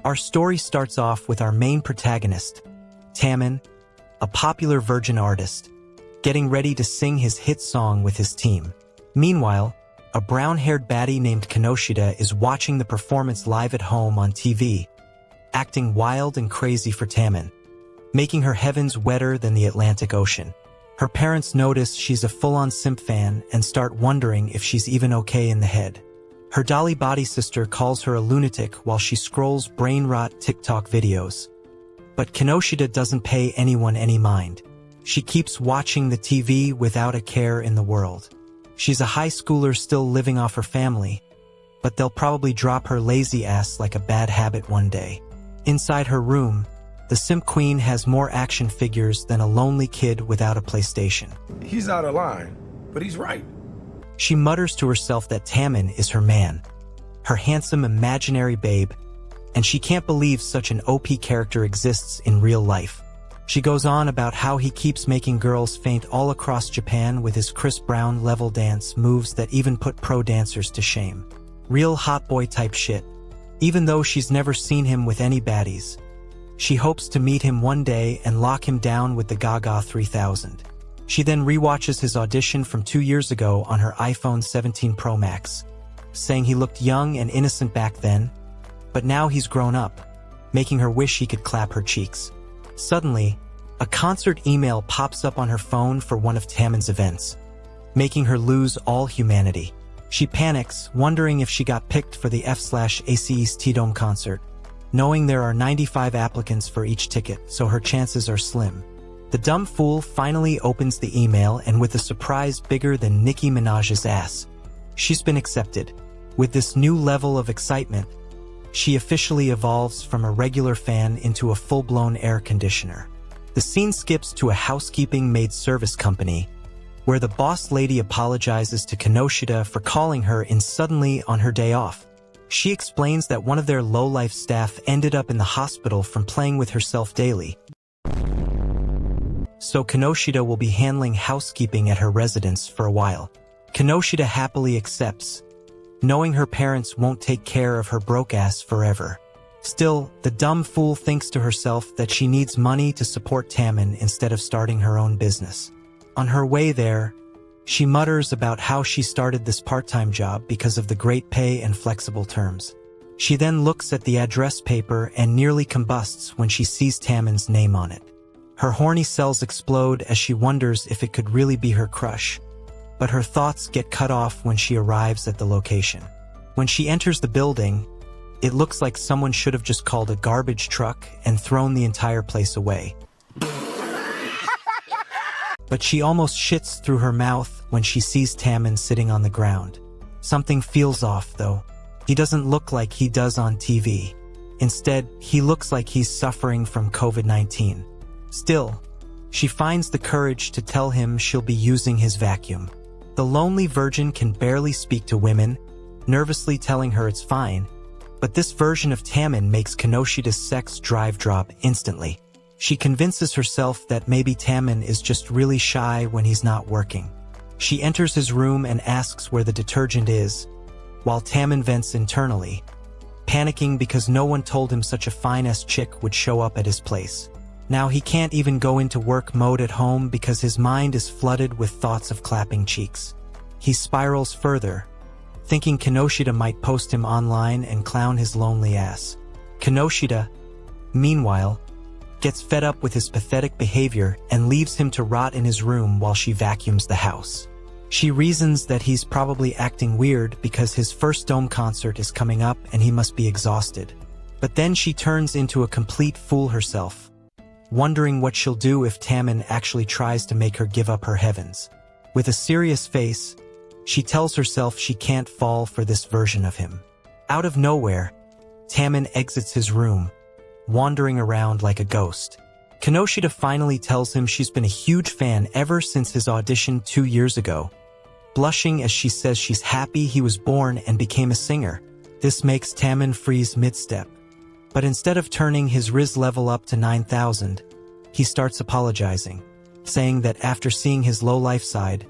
Our story starts off with our main protagonist, Tamon, a popular virgin artist, getting ready to sing his hit song with his team. Meanwhile, a brown-haired baddie named Kinoshita is watching the performance live at home on TV, acting wild and crazy for Tamon, making her heavens wetter than the Atlantic Ocean. Her parents notice she's a full-on simp fan and start wondering if she's even okay in the head. Her dolly body sister calls her a lunatic while she scrolls brain-rot TikTok videos. But Kinoshita doesn't pay anyone any mind. She keeps watching the TV without a care in the world. She's a high schooler still living off her family, but they'll probably drop her lazy ass like a bad habit one day. Inside her room, the simp queen has more action figures than a lonely kid without a PlayStation. He's out of line, but he's right. She mutters to herself that Tamon is her man, her handsome imaginary babe, and she can't believe such an OP character exists in real life. She goes on about how he keeps making girls faint all across Japan with his Chris Brown level dance moves that even put pro dancers to shame. Real hot boy type shit. Even though she's never seen him with any baddies, she hopes to meet him one day and lock him down with the Gaga 3000. She then rewatches his audition from 2 years ago on her iPhone 17 Pro Max, saying he looked young and innocent back then, but now he's grown up, making her wish he could clap her cheeks. Suddenly, a concert email pops up on her phone for one of Tamon's events, making her lose all humanity. She panics, wondering if she got picked for the F/ACE's T-Dome concert, knowing there are 95 applicants for each ticket, so her chances are slim. The dumb fool finally opens the email, and with a surprise bigger than Nicki Minaj's ass, she's been accepted. With this new level of excitement, she officially evolves from a regular fan into a full-blown air conditioner. The scene skips to a housekeeping maid service company, where the boss lady apologizes to Kinoshita for calling her in suddenly on her day off. She explains that one of their low-life staff ended up in the hospital from playing with herself daily, so Kinoshita will be handling housekeeping at her residence for a while. Kinoshita happily accepts, knowing her parents won't take care of her broke ass forever. Still, the dumb fool thinks to herself that she needs money to support Tamon instead of starting her own business. On her way there, she mutters about how she started this part-time job because of the great pay and flexible terms. She then looks at the address paper and nearly combusts when she sees Tamon's name on it. Her horny cells explode as she wonders if it could really be her crush, but her thoughts get cut off when she arrives at the location. When she enters the building, it looks like someone should have just called a garbage truck and thrown the entire place away. But she almost shits through her mouth when she sees Tamon sitting on the ground. Something feels off, though. He doesn't look like he does on TV. Instead, he looks like he's suffering from COVID-19. Still, she finds the courage to tell him she'll be using his vacuum. The lonely virgin can barely speak to women, nervously telling her it's fine, but this version of Tamon makes Kinoshita's sex drive drop instantly. She convinces herself that maybe Tamon is just really shy when he's not working. She enters his room and asks where the detergent is, while Tamon vents internally, panicking because no one told him such a fine-ass chick would show up at his place. Now he can't even go into work mode at home because his mind is flooded with thoughts of clapping cheeks. He spirals further, thinking Kinoshita might post him online and clown his lonely ass. Kinoshita, meanwhile, gets fed up with his pathetic behavior and leaves him to rot in his room while she vacuums the house. She reasons that he's probably acting weird because his first Dome concert is coming up and he must be exhausted. But then she turns into a complete fool herself, wondering what she'll do if Tamon actually tries to make her give up her heavens. With a serious face, she tells herself she can't fall for this version of him. Out of nowhere, Tamon exits his room, wandering around like a ghost. Kinoshita finally tells him she's been a huge fan ever since his audition 2 years ago, blushing as she says she's happy he was born and became a singer. This makes Tamon freeze mid-step. But instead of turning his Riz level up to 9,000, he starts apologizing, saying that after seeing his low-life side,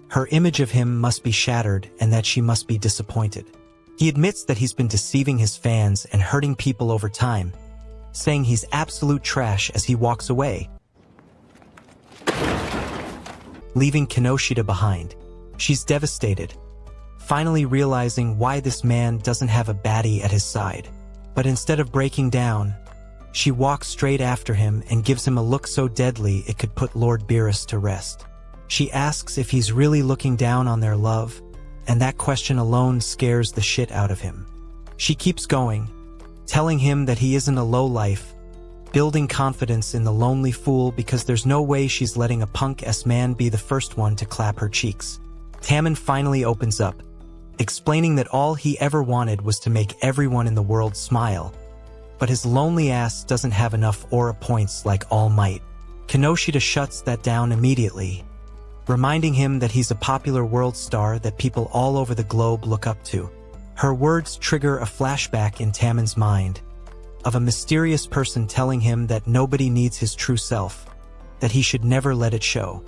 her image of him must be shattered and that she must be disappointed. He admits that he's been deceiving his fans and hurting people over time, saying he's absolute trash as he walks away, leaving Kinoshita behind. She's devastated, finally realizing why this man doesn't have a baddie at his side. But instead of breaking down, she walks straight after him and gives him a look so deadly it could put Lord Beerus to rest. She asks if he's really looking down on their love, and that question alone scares the shit out of him. She keeps going, telling him that he isn't a lowlife, building confidence in the lonely fool because there's no way she's letting a punk-ass man be the first one to clap her cheeks. Tamon finally opens up, explaining that all he ever wanted was to make everyone in the world smile, but his lonely ass doesn't have enough aura points like All Might. Kinoshita shuts that down immediately, reminding him that he's a popular world star that people all over the globe look up to. Her words trigger a flashback in Tamon's mind of a mysterious person telling him that nobody needs his true self, that he should never let it show.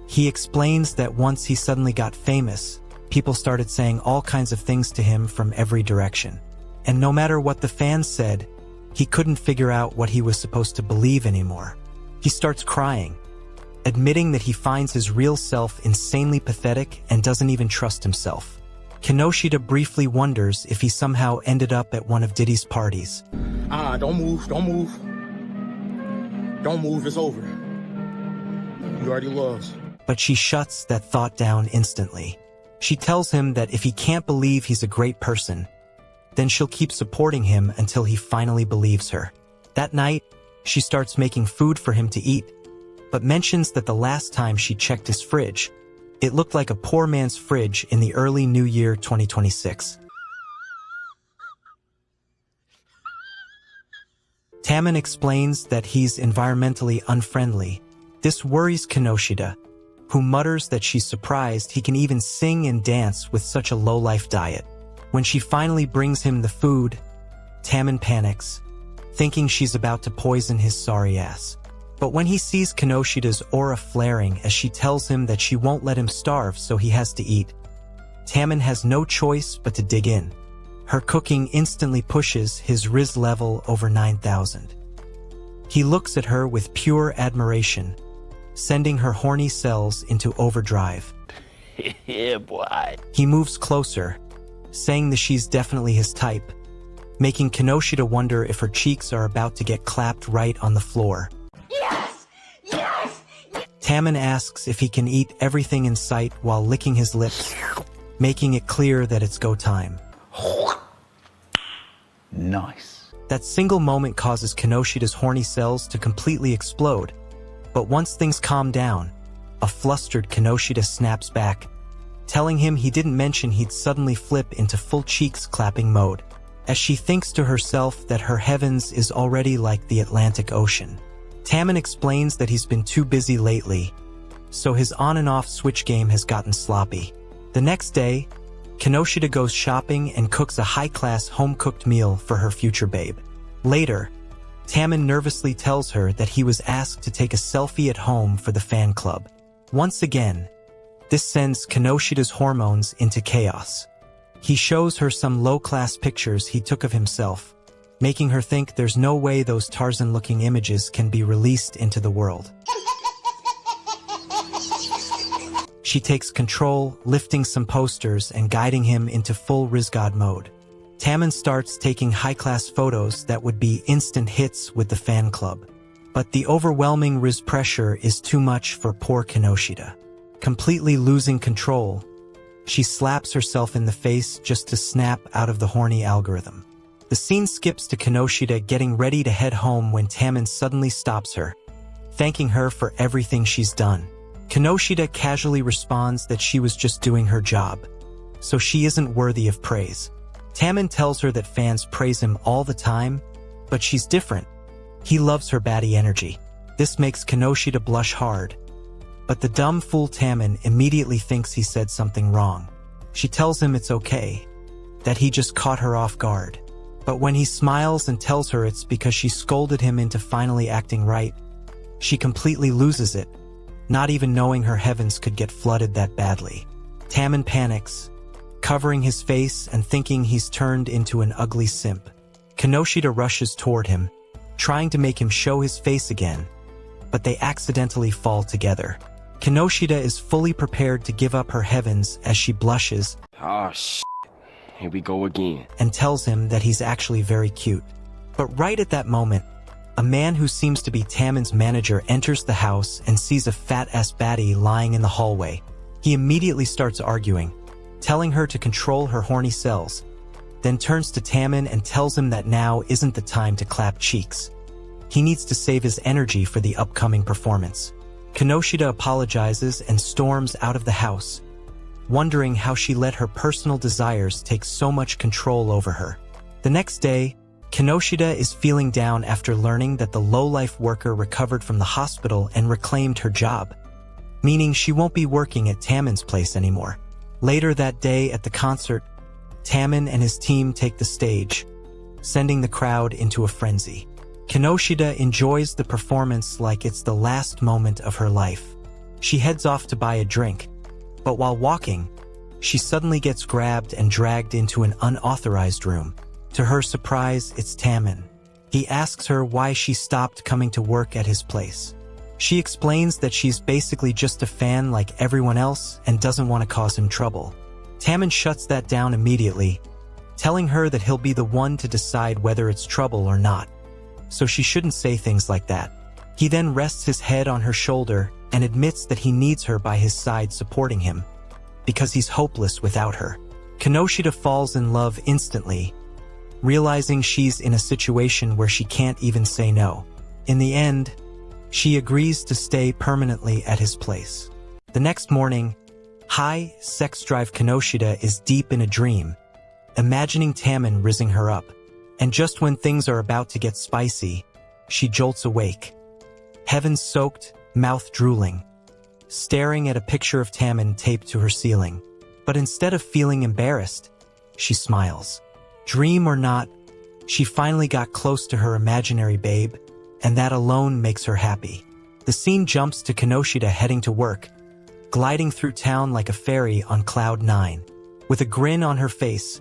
He explains that once he suddenly got famous, people started saying all kinds of things to him from every direction. And no matter what the fans said, he couldn't figure out what he was supposed to believe anymore. He starts crying, admitting that he finds his real self insanely pathetic and doesn't even trust himself. Kinoshita briefly wonders if he somehow ended up at one of Diddy's parties. Don't move, don't move. Don't move, it's over. You already lost. But she shuts that thought down instantly. She tells him that if he can't believe he's a great person, then she'll keep supporting him until he finally believes her. That night, she starts making food for him to eat, but mentions that the last time she checked his fridge, it looked like a poor man's fridge in the early New Year 2026. Tamon explains that he's environmentally unfriendly. This worries Kinoshita, who mutters that she's surprised he can even sing and dance with such a low-life diet. When she finally brings him the food, Tamon panics, thinking she's about to poison his sorry ass. But when he sees Kinoshita's aura flaring as she tells him that she won't let him starve so he has to eat, Tamon has no choice but to dig in. Her cooking instantly pushes his Riz level over 9,000. He looks at her with pure admiration, sending her horny cells into overdrive. Yeah, boy. He moves closer, saying that she's definitely his type, making Kinoshita wonder if her cheeks are about to get clapped right on the floor. Yes! Yes! Tamon asks if he can eat everything in sight while licking his lips, making it clear that it's go time. Nice. That single moment causes Kinoshita's horny cells to completely explode, but once things calm down, a flustered Kinoshita snaps back, telling him he didn't mention he'd suddenly flip into full cheeks clapping mode, as she thinks to herself that her heavens is already like the Atlantic Ocean. Tamon explains that he's been too busy lately, so his on and off switch game has gotten sloppy. The next day, Kinoshita goes shopping and cooks a high-class home-cooked meal for her future babe. Later, Tamon nervously tells her that he was asked to take a selfie at home for the fan club. Once again, this sends Kinoshita's hormones into chaos. He shows her some low-class pictures he took of himself, making her think there's no way those Tarzan-looking images can be released into the world. She takes control, lifting some posters and guiding him into full Rizgod mode. Tamon starts taking high-class photos that would be instant hits with the fan club. But the overwhelming Riz pressure is too much for poor Kinoshita. Completely losing control, she slaps herself in the face just to snap out of the horny algorithm. The scene skips to Kinoshita getting ready to head home when Tamon suddenly stops her, thanking her for everything she's done. Kinoshita casually responds that she was just doing her job, so she isn't worthy of praise. Tamon tells her that fans praise him all the time, but she's different. He loves her baddie energy. This makes Kinoshita blush hard, but the dumb fool Tamon immediately thinks he said something wrong. She tells him it's okay, that he just caught her off guard. But when he smiles and tells her it's because she scolded him into finally acting right, she completely loses it, not even knowing her heavens could get flooded that badly. Tamon panics, covering his face and thinking he's turned into an ugly simp. Kinoshita rushes toward him, trying to make him show his face again, but they accidentally fall together. Kinoshita is fully prepared to give up her heavens as she blushes Oh, here we go again. and tells him that he's actually very cute. But right at that moment, a man who seems to be Tamon's manager enters the house and sees a fat-ass baddie lying in the hallway. He immediately starts arguing, telling her to control her horny cells, then turns to Tamon and tells him that now isn't the time to clap cheeks. He needs to save his energy for the upcoming performance. Kinoshita apologizes and storms out of the house, wondering how she let her personal desires take so much control over her. The next day, Kinoshita is feeling down after learning that the low-life worker recovered from the hospital and reclaimed her job, meaning she won't be working at Tamon's place anymore. Later that day at the concert, Tamon and his team take the stage, sending the crowd into a frenzy. Kinoshita enjoys the performance like it's the last moment of her life. She heads off to buy a drink, but while walking, she suddenly gets grabbed and dragged into an unauthorized room. To her surprise, it's Tamon. He asks her why she stopped coming to work at his place. She explains that she's basically just a fan like everyone else and doesn't want to cause him trouble. Tamon shuts that down immediately, telling her that he'll be the one to decide whether it's trouble or not, so she shouldn't say things like that. He then rests his head on her shoulder and admits that he needs her by his side supporting him, because he's hopeless without her. Kinoshita falls in love instantly, realizing she's in a situation where she can't even say no. In the end, she agrees to stay permanently at his place. The next morning, high sex-drive Kinoshita is deep in a dream, imagining Tamon rizzing her up. And just when things are about to get spicy, she jolts awake, heaven-soaked, mouth drooling, staring at a picture of Tamon taped to her ceiling. But instead of feeling embarrassed, she smiles. Dream or not, she finally got close to her imaginary babe, and that alone makes her happy. The scene jumps to Kinoshita heading to work, gliding through town like a fairy on cloud 9. With a grin on her face,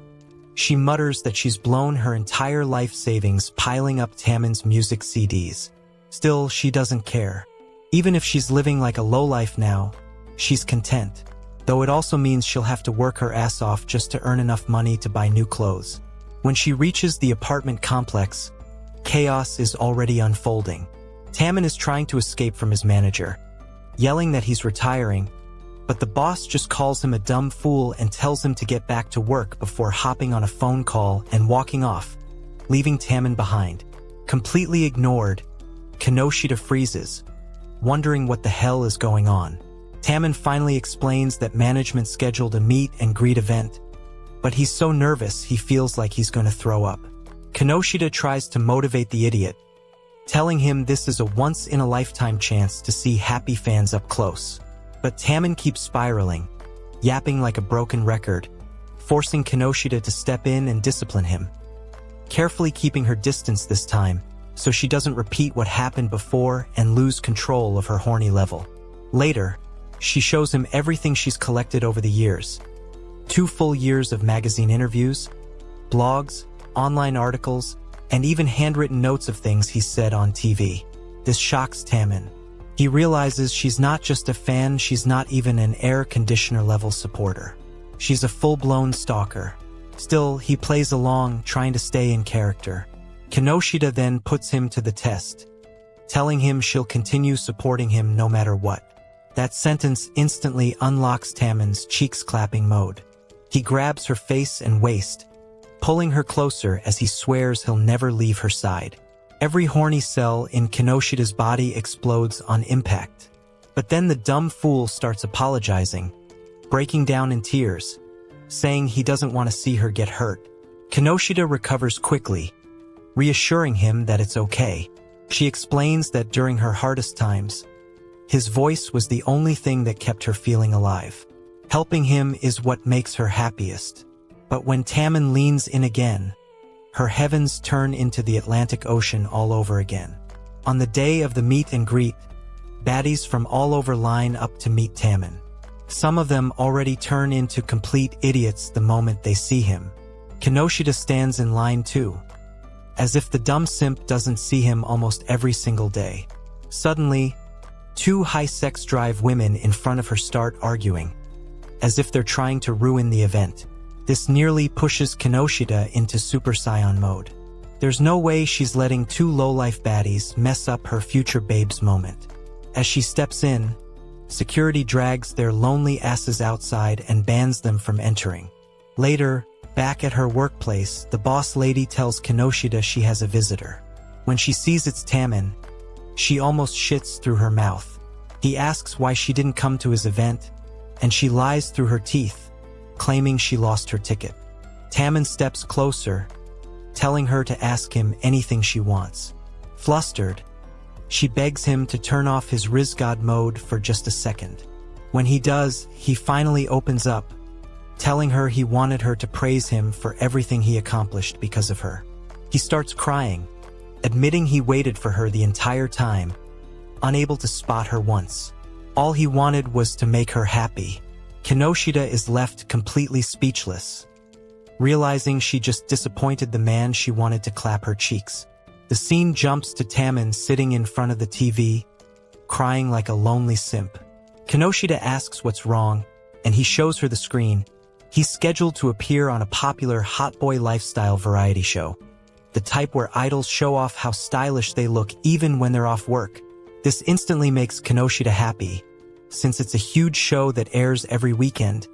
she mutters that she's blown her entire life savings piling up Tamon's music CDs. Still, she doesn't care. Even if she's living like a lowlife now, she's content. Though it also means she'll have to work her ass off just to earn enough money to buy new clothes. When she reaches the apartment complex, chaos is already unfolding. Tamon is trying to escape from his manager, yelling that he's retiring, but the boss just calls him a dumb fool and tells him to get back to work before hopping on a phone call and walking off, leaving Tamon behind. Completely ignored, Kinoshita freezes, wondering what the hell is going on. Tamon finally explains that management scheduled a meet and greet event, but he's so nervous he feels like he's going to throw up. Kinoshita tries to motivate the idiot, telling him this is a once-in-a-lifetime chance to see happy fans up close. But Tamon keeps spiraling, yapping like a broken record, forcing Kinoshita to step in and discipline him, carefully keeping her distance this time so she doesn't repeat what happened before and lose control of her horny level. Later, she shows him everything she's collected over the years. 2 full years of magazine interviews, blogs, online articles, and even handwritten notes of things he said on TV. This shocks Tamon. He realizes she's not just a fan, she's not even an air conditioner level supporter. She's a full-blown stalker. Still, he plays along, trying to stay in character. Kinoshita then puts him to the test, telling him she'll continue supporting him no matter what. That sentence instantly unlocks Tamon's cheeks-clapping mode. He grabs her face and waist, pulling her closer as he swears he'll never leave her side. Every horny cell in Kinoshita's body explodes on impact. But then the dumb fool starts apologizing, breaking down in tears, saying he doesn't want to see her get hurt. Kinoshita recovers quickly, reassuring him that it's okay. She explains that during her hardest times, his voice was the only thing that kept her feeling alive. Helping him is what makes her happiest. But when Tamon leans in again, her heavens turn into the Atlantic Ocean all over again. On the day of the meet and greet, baddies from all over line up to meet Tamon. Some of them already turn into complete idiots the moment they see him. Kinoshita stands in line too, as if the dumb simp doesn't see him almost every single day. Suddenly, two high-sex drive women in front of her start arguing, as if they're trying to ruin the event. This nearly pushes Kinoshita into Super Saiyan mode. There's no way she's letting two low-life baddies mess up her future babe's moment. As she steps in, security drags their lonely asses outside and bans them from entering. Later, back at her workplace, the boss lady tells Kinoshita she has a visitor. When she sees it's Tamon, she almost shits through her mouth. He asks why she didn't come to his event, and she lies through her teeth, claiming she lost her ticket. Tamon steps closer, telling her to ask him anything she wants. Flustered, she begs him to turn off his Rizgod mode for just a second. When he does, he finally opens up, telling her he wanted her to praise him for everything he accomplished because of her. He starts crying, admitting he waited for her the entire time, unable to spot her once. All he wanted was to make her happy. Kinoshita is left completely speechless, realizing she just disappointed the man she wanted to clap her cheeks. The scene jumps to Tamon sitting in front of the TV, crying like a lonely simp. Kinoshita asks what's wrong, and he shows her the screen. He's scheduled to appear on a popular hot boy lifestyle variety show, the type where idols show off how stylish they look even when they're off work. This instantly makes Kinoshita happy, since it's a huge show that airs every weekend,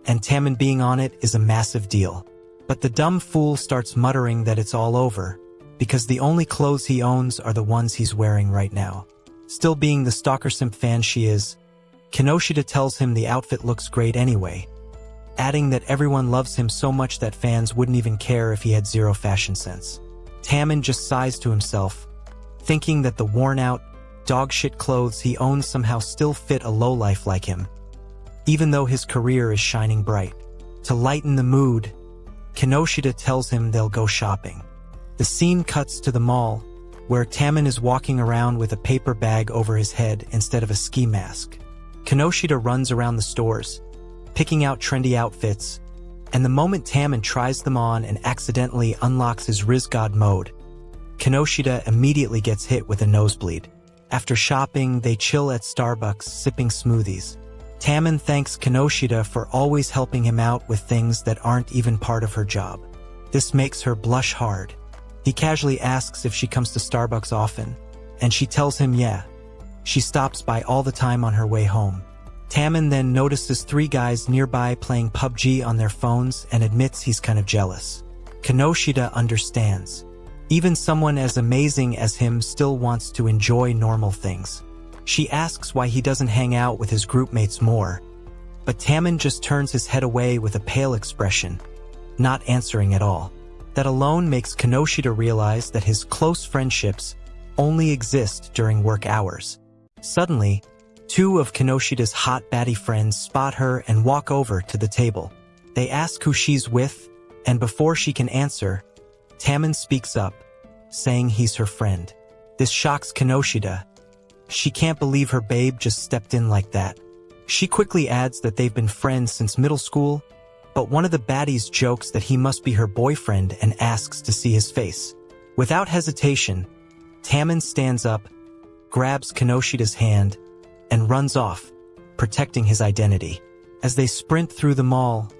and Tamon being on it is a massive deal. But the dumb fool starts muttering that it's all over, because the only clothes he owns are the ones he's wearing right now. Still being the stalker simp fan she is, Kinoshita tells him the outfit looks great anyway, adding that everyone loves him so much that fans wouldn't even care if he had zero fashion sense. Tamon just sighs to himself, thinking that the worn-out, dog-shit clothes he owns somehow still fit a lowlife like him, even though his career is shining bright. To lighten the mood, Kinoshita tells him they'll go shopping. The scene cuts to the mall, where Tamon is walking around with a paper bag over his head instead of a ski mask. Kinoshita runs around the stores, picking out trendy outfits, and the moment Tamon tries them on and accidentally unlocks his Rizgod mode, Kinoshita immediately gets hit with a nosebleed. After shopping, they chill at Starbucks, sipping smoothies. Tamon thanks Kinoshita for always helping him out with things that aren't even part of her job. This makes her blush hard. He casually asks if she comes to Starbucks often, and she tells him yeah. She stops by all the time on her way home. Tamon then notices three guys nearby playing PUBG on their phones and admits he's kind of jealous. Kinoshita understands. Even someone as amazing as him still wants to enjoy normal things. She asks why he doesn't hang out with his groupmates more, but Tamon just turns his head away with a pale expression, not answering at all. That alone makes Kinoshita realize that his close friendships only exist during work hours. Suddenly, two of Kinoshita's hot baddie friends spot her and walk over to the table. They ask who she's with, and before she can answer, Tamon speaks up, saying he's her friend. This shocks Kinoshita. She can't believe her babe just stepped in like that. She quickly adds that they've been friends since middle school, but one of the baddies jokes that he must be her boyfriend and asks to see his face. Without hesitation, Tamon stands up, grabs Kinoshita's hand, and runs off, protecting his identity. As they sprint through the mall,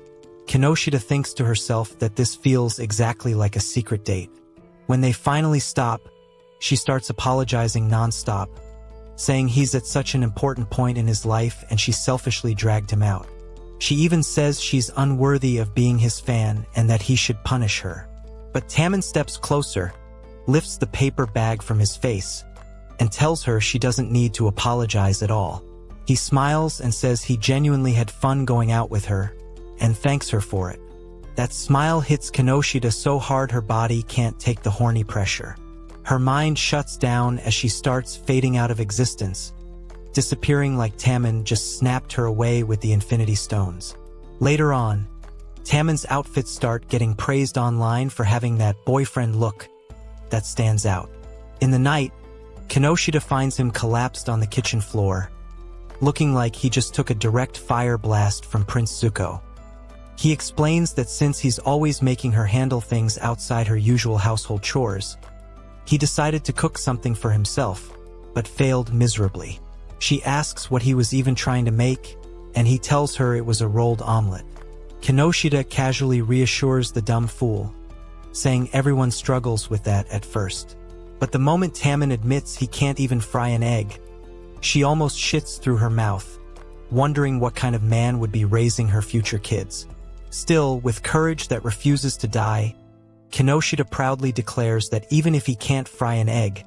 Kinoshita thinks to herself that this feels exactly like a secret date. When they finally stop, she starts apologizing nonstop, saying he's at such an important point in his life and she selfishly dragged him out. She even says she's unworthy of being his fan and that he should punish her. But Tamon steps closer, lifts the paper bag from his face, and tells her she doesn't need to apologize at all. He smiles and says he genuinely had fun going out with her, and thanks her for it. That smile hits Kinoshita so hard her body can't take the horny pressure. Her mind shuts down as she starts fading out of existence, disappearing like Tamon just snapped her away with the Infinity Stones. Later on, Tamon's outfits start getting praised online for having that boyfriend look that stands out. In the night, Kinoshita finds him collapsed on the kitchen floor, looking like he just took a direct fire blast from Prince Zuko. He explains that since he's always making her handle things outside her usual household chores, he decided to cook something for himself, but failed miserably. She asks what he was even trying to make, and he tells her it was a rolled omelet. Kinoshita casually reassures the dumb fool, saying everyone struggles with that at first. But the moment Tamon admits he can't even fry an egg, she almost shits through her mouth, wondering what kind of man would be raising her future kids. Still, with courage that refuses to die, Kinoshita proudly declares that even if he can't fry an egg,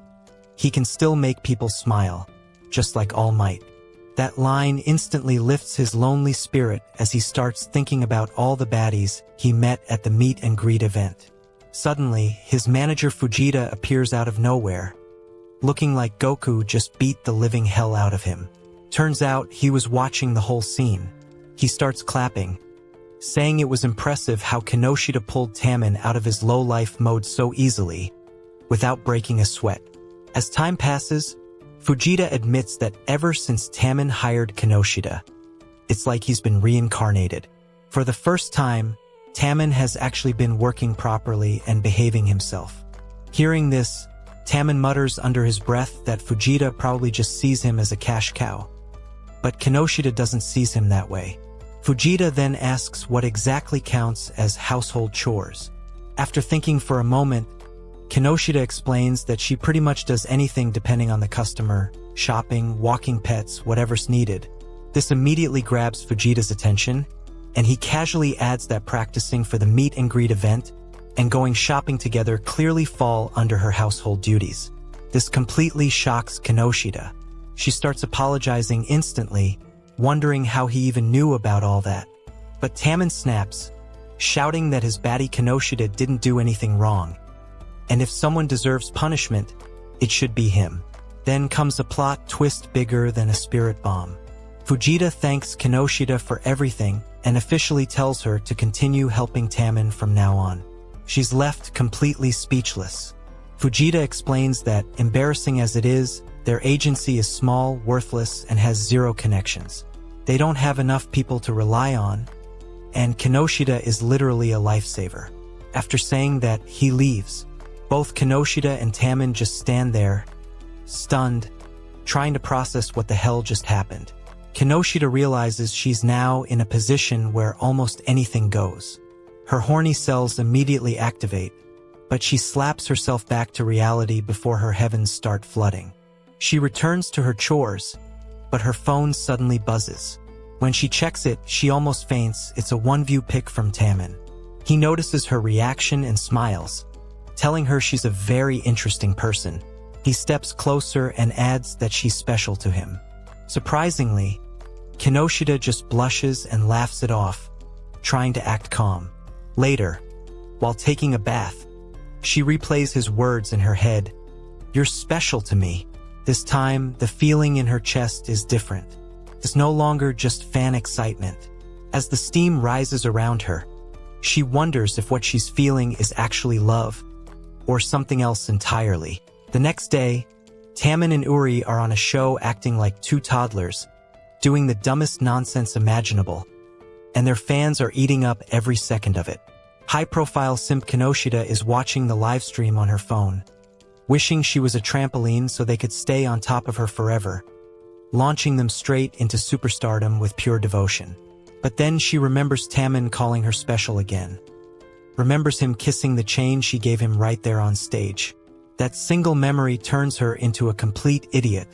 he can still make people smile, just like All Might. That line instantly lifts his lonely spirit as he starts thinking about all the baddies he met at the meet and greet event. Suddenly, his manager Fujita appears out of nowhere, looking like Goku just beat the living hell out of him. Turns out he was watching the whole scene. He starts clapping, saying it was impressive how Kinoshita pulled Tamon out of his low-life mode so easily, without breaking a sweat. As time passes, Fujita admits that ever since Tamon hired Kinoshita, it's like he's been reincarnated. For the first time, Tamon has actually been working properly and behaving himself. Hearing this, Tamon mutters under his breath that Fujita probably just sees him as a cash cow. But Kinoshita doesn't see him that way. Fujita then asks what exactly counts as household chores. After thinking for a moment, Kinoshita explains that she pretty much does anything depending on the customer, shopping, walking pets, whatever's needed. This immediately grabs Fujita's attention, and he casually adds that practicing for the meet and greet event and going shopping together clearly fall under her household duties. This completely shocks Kinoshita. She starts apologizing instantly, wondering how he even knew about all that. But Tamon snaps, shouting that his baddie Kinoshita didn't do anything wrong, and if someone deserves punishment, it should be him. Then comes a plot twist bigger than a spirit bomb. Fujita thanks Kinoshita for everything and officially tells her to continue helping Tamon from now on. She's left completely speechless. Fujita explains that, embarrassing as it is, their agency is small, worthless, and has zero connections. They don't have enough people to rely on, and Kinoshita is literally a lifesaver. After saying that, he leaves. Both Kinoshita and Tamon just stand there, stunned, trying to process what the hell just happened. Kinoshita realizes she's now in a position where almost anything goes. Her horny cells immediately activate, but she slaps herself back to reality before her heavens start flooding. She returns to her chores, but her phone suddenly buzzes. When she checks it, she almost faints. It's a one-view pic from Tamon. He notices her reaction and smiles, telling her she's a very interesting person. He steps closer and adds that she's special to him. Surprisingly, Kinoshita just blushes and laughs it off, trying to act calm. Later, while taking a bath, she replays his words in her head. "You're special to me." This time, the feeling in her chest is different. It's no longer just fan excitement. As the steam rises around her, she wonders if what she's feeling is actually love, or something else entirely. The next day, Tamon and Uri are on a show acting like two toddlers, doing the dumbest nonsense imaginable, and their fans are eating up every second of it. High-profile simp Kinoshita is watching the live stream on her phone, wishing she was a trampoline so they could stay on top of her forever, launching them straight into superstardom with pure devotion. But then she remembers Tamon calling her special again, remembers him kissing the chain she gave him right there on stage. That single memory turns her into a complete idiot,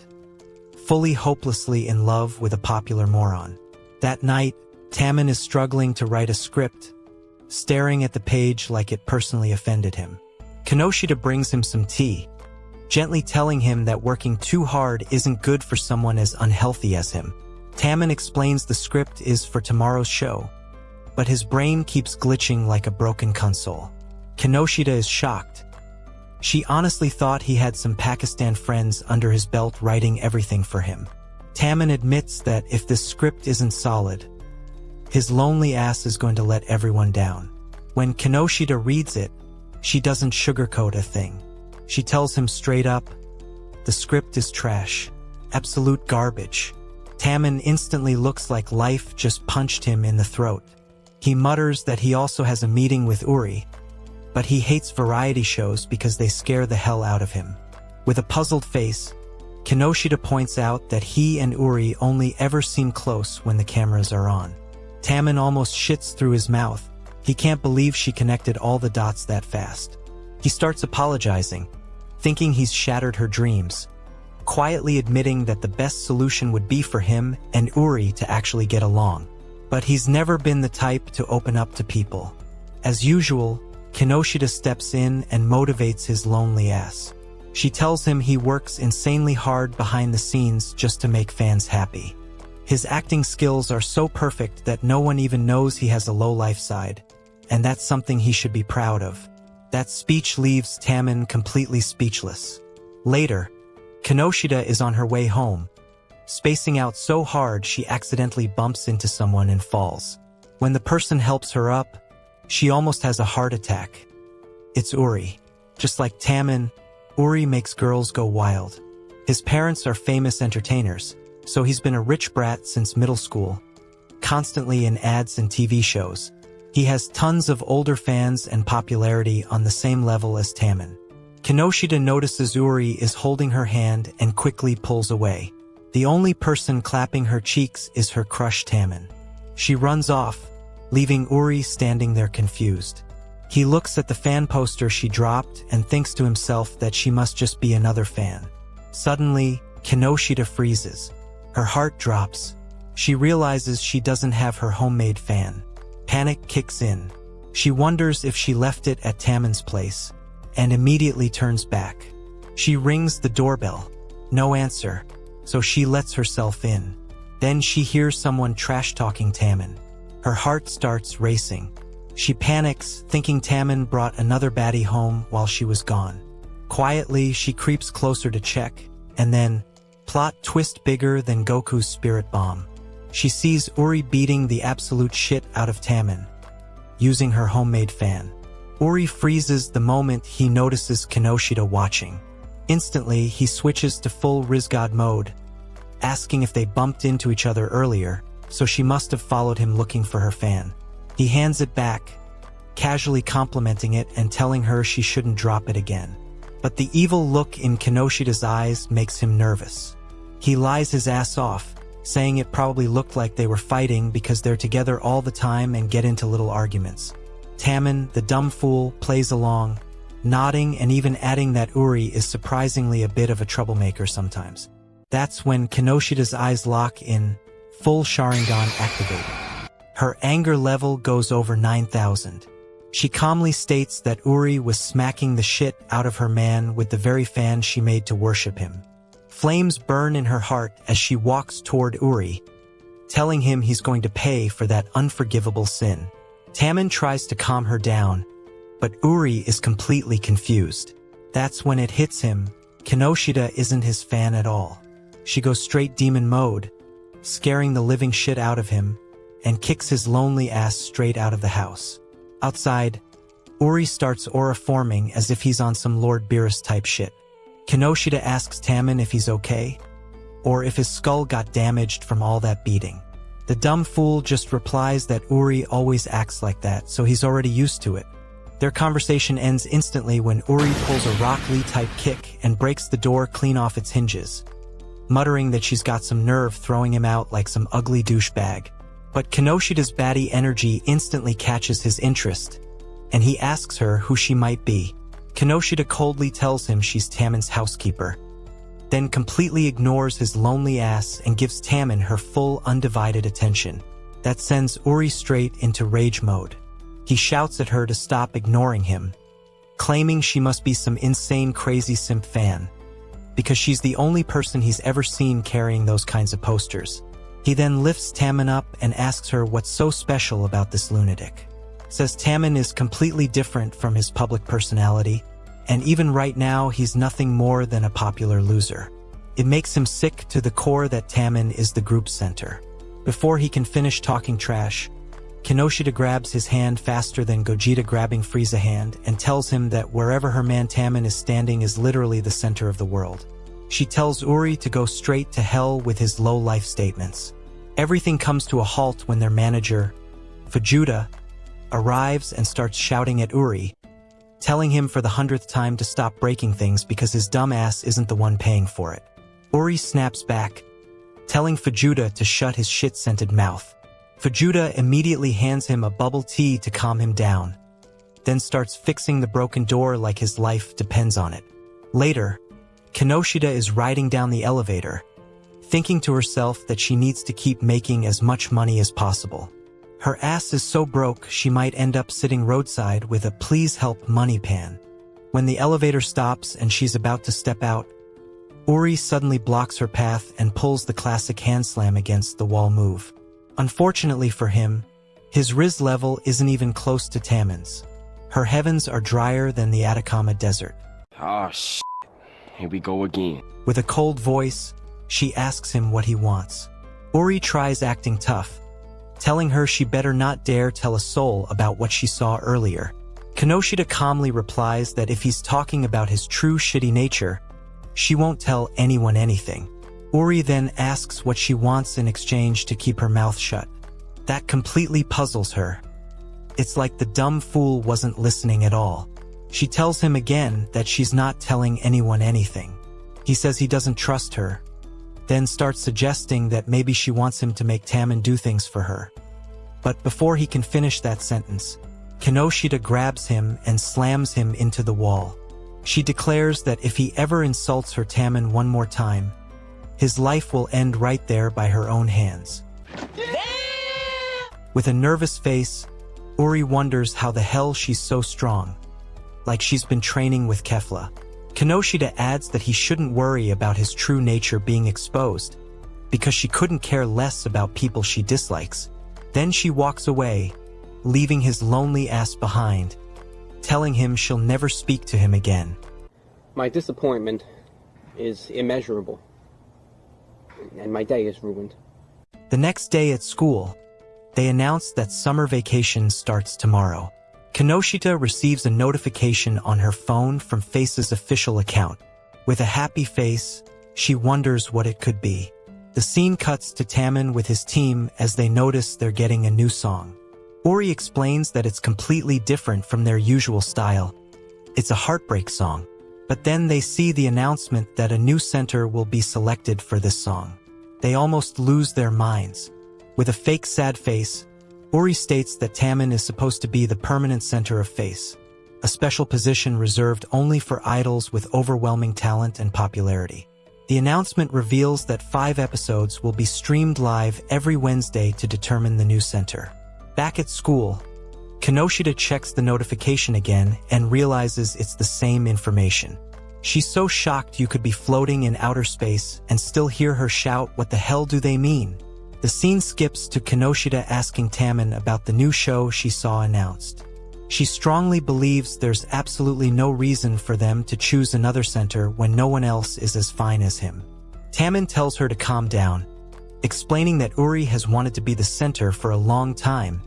fully hopelessly in love with a popular moron. That night, Tamon is struggling to write a script, staring at the page like it personally offended him. Kinoshita brings him some tea, gently telling him that working too hard isn't good for someone as unhealthy as him. Tamon explains the script is for tomorrow's show, but his brain keeps glitching like a broken console. Kinoshita is shocked. She honestly thought he had some Pakistan friends under his belt writing everything for him. Tamon admits that if this script isn't solid, his lonely ass is going to let everyone down. When Kinoshita reads it, she doesn't sugarcoat a thing. She tells him straight up, the script is trash, absolute garbage. Tamon instantly looks like life just punched him in the throat. He mutters that he also has a meeting with Uri, but he hates variety shows because they scare the hell out of him. With a puzzled face, Kinoshita points out that he and Uri only ever seem close when the cameras are on. Tamon almost shits through his mouth. He can't believe she connected all the dots that fast. He starts apologizing, thinking he's shattered her dreams, quietly admitting that the best solution would be for him and Uri to actually get along. But he's never been the type to open up to people. As usual, Kinoshita steps in and motivates his lonely ass. She tells him he works insanely hard behind the scenes just to make fans happy. His acting skills are so perfect that no one even knows he has a low-life side, and that's something he should be proud of. That speech leaves Tamon completely speechless. Later, Kinoshita is on her way home, spacing out so hard she accidentally bumps into someone and falls. When the person helps her up, she almost has a heart attack. It's Uri. Just like Tamon, Uri makes girls go wild. His parents are famous entertainers, so he's been a rich brat since middle school, constantly in ads and TV shows. He has tons of older fans and popularity on the same level as Tamon. Kinoshita notices Uri is holding her hand and quickly pulls away. The only person clapping her cheeks is her crush Tamon. She runs off, leaving Uri standing there confused. He looks at the fan poster she dropped and thinks to himself that she must just be another fan. Suddenly, Kinoshita freezes. Her heart drops. She realizes she doesn't have her homemade fan. Panic kicks in. She wonders if she left it at Tamon's place, and immediately turns back. She rings the doorbell. No answer, so she lets herself in. Then she hears someone trash-talking Tamon. Her heart starts racing. She panics, thinking Tamon brought another baddie home while she was gone. Quietly, she creeps closer to check, and then, plot twist bigger than Goku's spirit bomb. She sees Uri beating the absolute shit out of Tamon, using her homemade fan. Uri freezes the moment he notices Kinoshita watching. Instantly, he switches to full Rizgod mode, asking if they bumped into each other earlier, so she must have followed him looking for her fan. He hands it back, casually complimenting it and telling her she shouldn't drop it again. But the evil look in Kinoshita's eyes makes him nervous. He lies his ass off, saying it probably looked like they were fighting because they're together all the time and get into little arguments. Tamon, the dumb fool, plays along, nodding and even adding that Uri is surprisingly a bit of a troublemaker sometimes. That's when Kinoshita's eyes lock in, full Sharingan activated. Her anger level goes over 9,000. She calmly states that Uri was smacking the shit out of her man with the very fan she made to worship him. Flames burn in her heart as she walks toward Uri, telling him he's going to pay for that unforgivable sin. Tamon tries to calm her down, but Uri is completely confused. That's when it hits him. Kinoshita isn't his fan at all. She goes straight demon mode, scaring the living shit out of him, and kicks his lonely ass straight out of the house. Outside, Uri starts aura forming as if he's on some Lord Beerus type shit. Kinoshita asks Tamon if he's okay, or if his skull got damaged from all that beating. The dumb fool just replies that Uri always acts like that, so he's already used to it. Their conversation ends instantly when Uri pulls a Rock Lee type kick and breaks the door clean off its hinges, muttering that she's got some nerve throwing him out like some ugly douchebag. But Kinoshita's baddie energy instantly catches his interest, and he asks her who she might be. Kinoshita coldly tells him she's Tamon's housekeeper, then completely ignores his lonely ass and gives Tamon her full undivided attention. That sends Uri straight into rage mode. He shouts at her to stop ignoring him, claiming she must be some insane crazy simp fan, because she's the only person he's ever seen carrying those kinds of posters. He then lifts Tamon up and asks her what's so special about this lunatic. Says Tamon is completely different from his public personality, and even right now he's nothing more than a popular loser. It makes him sick to the core that Tamon is the group's center. Before he can finish talking trash, Kinoshita grabs his hand faster than Gogeta grabbing Frieza's hand and tells him that wherever her man Tamon is standing is literally the center of the world. She tells Uri to go straight to hell with his low-life statements. Everything comes to a halt when their manager, Fajuta, arrives and starts shouting at Uri, telling him for the 100th time to stop breaking things because his dumb ass isn't the one paying for it. Uri snaps back, telling Fajuta to shut his shit-scented mouth. Fajuta immediately hands him a bubble tea to calm him down, then starts fixing the broken door like his life depends on it. Later, Kinoshita is riding down the elevator, thinking to herself that she needs to keep making as much money as possible. Her ass is so broke she might end up sitting roadside with a please help money pan. When the elevator stops and she's about to step out, Uri suddenly blocks her path and pulls the classic hand slam against the wall move. Unfortunately for him, his Riz level isn't even close to Tamon's. Her heavens are drier than the Atacama Desert. Oh, here we go again. With a cold voice, she asks him what he wants. Uri tries acting tough, telling her she better not dare tell a soul about what she saw earlier. Kinoshita calmly replies that if he's talking about his true shitty nature, she won't tell anyone anything. Uri then asks what she wants in exchange to keep her mouth shut. That completely puzzles her. It's like the dumb fool wasn't listening at all. She tells him again that she's not telling anyone anything. He says he doesn't trust her, then starts suggesting that maybe she wants him to make Tamon do things for her. But before he can finish that sentence, Kinoshita grabs him and slams him into the wall. She declares that if he ever insults her Tamon one more time, his life will end right there by her own hands. With a nervous face, Uri wonders how the hell she's so strong, like she's been training with Kefla. Kinoshita adds that he shouldn't worry about his true nature being exposed, because she couldn't care less about people she dislikes. Then she walks away, leaving his lonely ass behind, telling him she'll never speak to him again. My disappointment is immeasurable, and my day is ruined. The next day at school, they announce that summer vacation starts tomorrow. Kinoshita receives a notification on her phone from Face's official account. With a happy face, she wonders what it could be. The scene cuts to Tamon with his team as they notice they're getting a new song. Uri explains that it's completely different from their usual style. It's a heartbreak song. But then they see the announcement that a new center will be selected for this song. They almost lose their minds. With a fake sad face, Uri states that Tamon is supposed to be the permanent center of Face, a special position reserved only for idols with overwhelming talent and popularity. The announcement reveals that 5 episodes will be streamed live every Wednesday to determine the new center. Back at school, Kinoshita checks the notification again and realizes it's the same information. She's so shocked you could be floating in outer space and still hear her shout, "What the hell do they mean?" The scene skips to Kinoshita asking Tamon about the new show she saw announced. She strongly believes there's absolutely no reason for them to choose another center when no one else is as fine as him. Tamon tells her to calm down, explaining that Uri has wanted to be the center for a long time,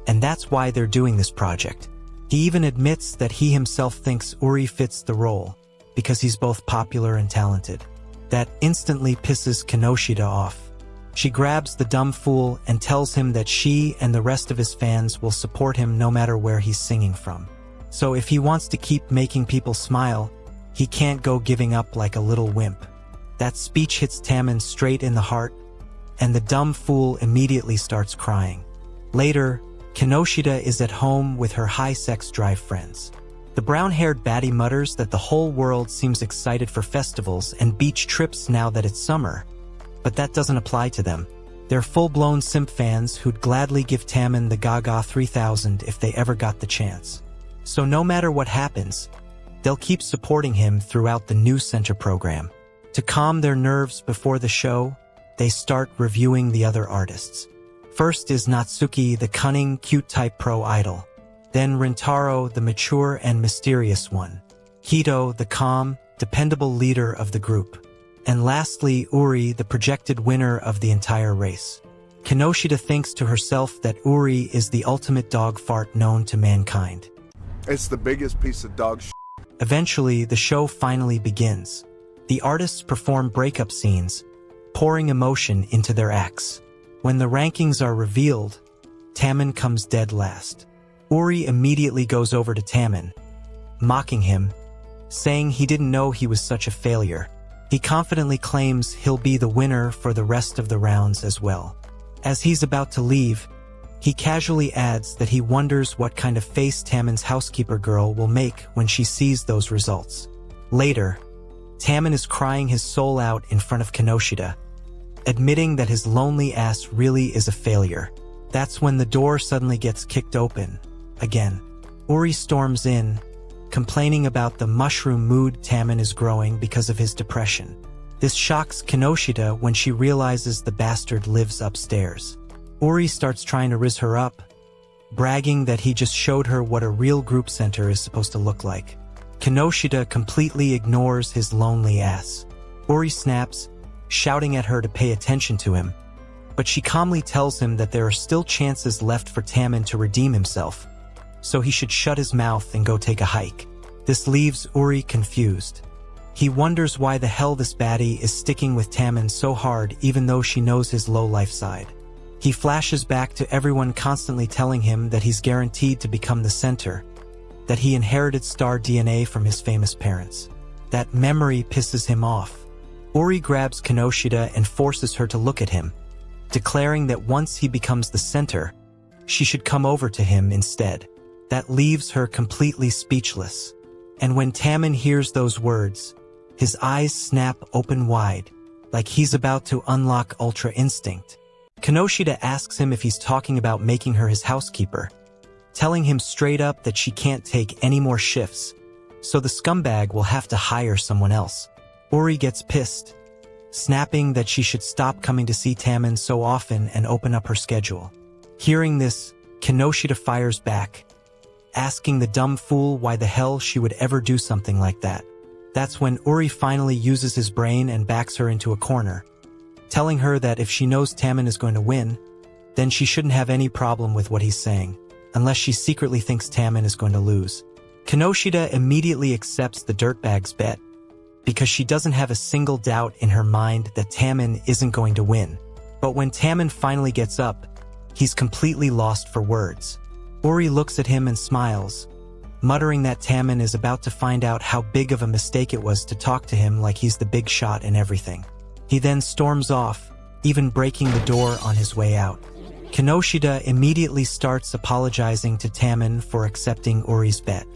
and that's why they're doing this project. He even admits that he himself thinks Uri fits the role, because he's both popular and talented. That instantly pisses Kinoshita off. She grabs the dumb fool and tells him that she and the rest of his fans will support him no matter where he's singing from. So if he wants to keep making people smile, he can't go giving up like a little wimp. That speech hits Tamon straight in the heart, and the dumb fool immediately starts crying. Later, Kinoshita is at home with her high-sex drive friends. The brown-haired baddie mutters that the whole world seems excited for festivals and beach trips now that it's summer. But that doesn't apply to them. They're full-blown simp fans who'd gladly give Tamon the Gaga 3000 if they ever got the chance. So no matter what happens, they'll keep supporting him throughout the new center program. To calm their nerves before the show, they start reviewing the other artists. First is Natsuki, the cunning, cute-type pro-idol. Then Rintaro, the mature and mysterious one. Hito, the calm, dependable leader of the group. And lastly, Uri, the projected winner of the entire race. Kinoshita thinks to herself that Uri is the ultimate dog fart known to mankind. It's the biggest piece of dog shit. Eventually, the show finally begins. The artists perform breakup scenes, pouring emotion into their acts. When the rankings are revealed, Tamon comes dead last. Uri immediately goes over to Tamon, mocking him, saying he didn't know he was such a failure. He confidently claims he'll be the winner for the rest of the rounds as well. As he's about to leave, he casually adds that he wonders what kind of face Tamon's housekeeper girl will make when she sees those results. Later, Tamon is crying his soul out in front of Kinoshita, admitting that his lonely ass really is a failure. That's when the door suddenly gets kicked open. Again, Uri storms in, complaining about the mushroom mood Tamon is growing because of his depression. This shocks Kinoshita when she realizes the bastard lives upstairs. Uri starts trying to riz her up, bragging that he just showed her what a real group center is supposed to look like. Kinoshita completely ignores his lonely ass. Uri snaps, shouting at her to pay attention to him, but she calmly tells him that there are still chances left for Tamon to redeem himself, so he should shut his mouth and go take a hike. This leaves Uri confused. He wonders why the hell this baddie is sticking with Tamon so hard even though she knows his low-life side. He flashes back to everyone constantly telling him that he's guaranteed to become the center, that he inherited star DNA from his famous parents. That memory pisses him off. Uri grabs Kinoshita and forces her to look at him, declaring that once he becomes the center, she should come over to him instead. That leaves her completely speechless. And when Tamon hears those words, his eyes snap open wide, like he's about to unlock Ultra Instinct. Kinoshita asks him if he's talking about making her his housekeeper, telling him straight up that she can't take any more shifts, so the scumbag will have to hire someone else. Uri gets pissed, snapping that she should stop coming to see Tamon so often and open up her schedule. Hearing this, Kinoshita fires back, asking the dumb fool why the hell she would ever do something like that. That's when Uri finally uses his brain and backs her into a corner, telling her that if she knows Tamon is going to win, then she shouldn't have any problem with what he's saying, unless she secretly thinks Tamon is going to lose. Kinoshita immediately accepts the dirtbag's bet, because she doesn't have a single doubt in her mind that Tamon isn't going to win. But when Tamon finally gets up, he's completely lost for words. Uri looks at him and smiles, muttering that Tamon is about to find out how big of a mistake it was to talk to him like he's the big shot in everything. He then storms off, even breaking the door on his way out. Kinoshita immediately starts apologizing to Tamon for accepting Uri's bet.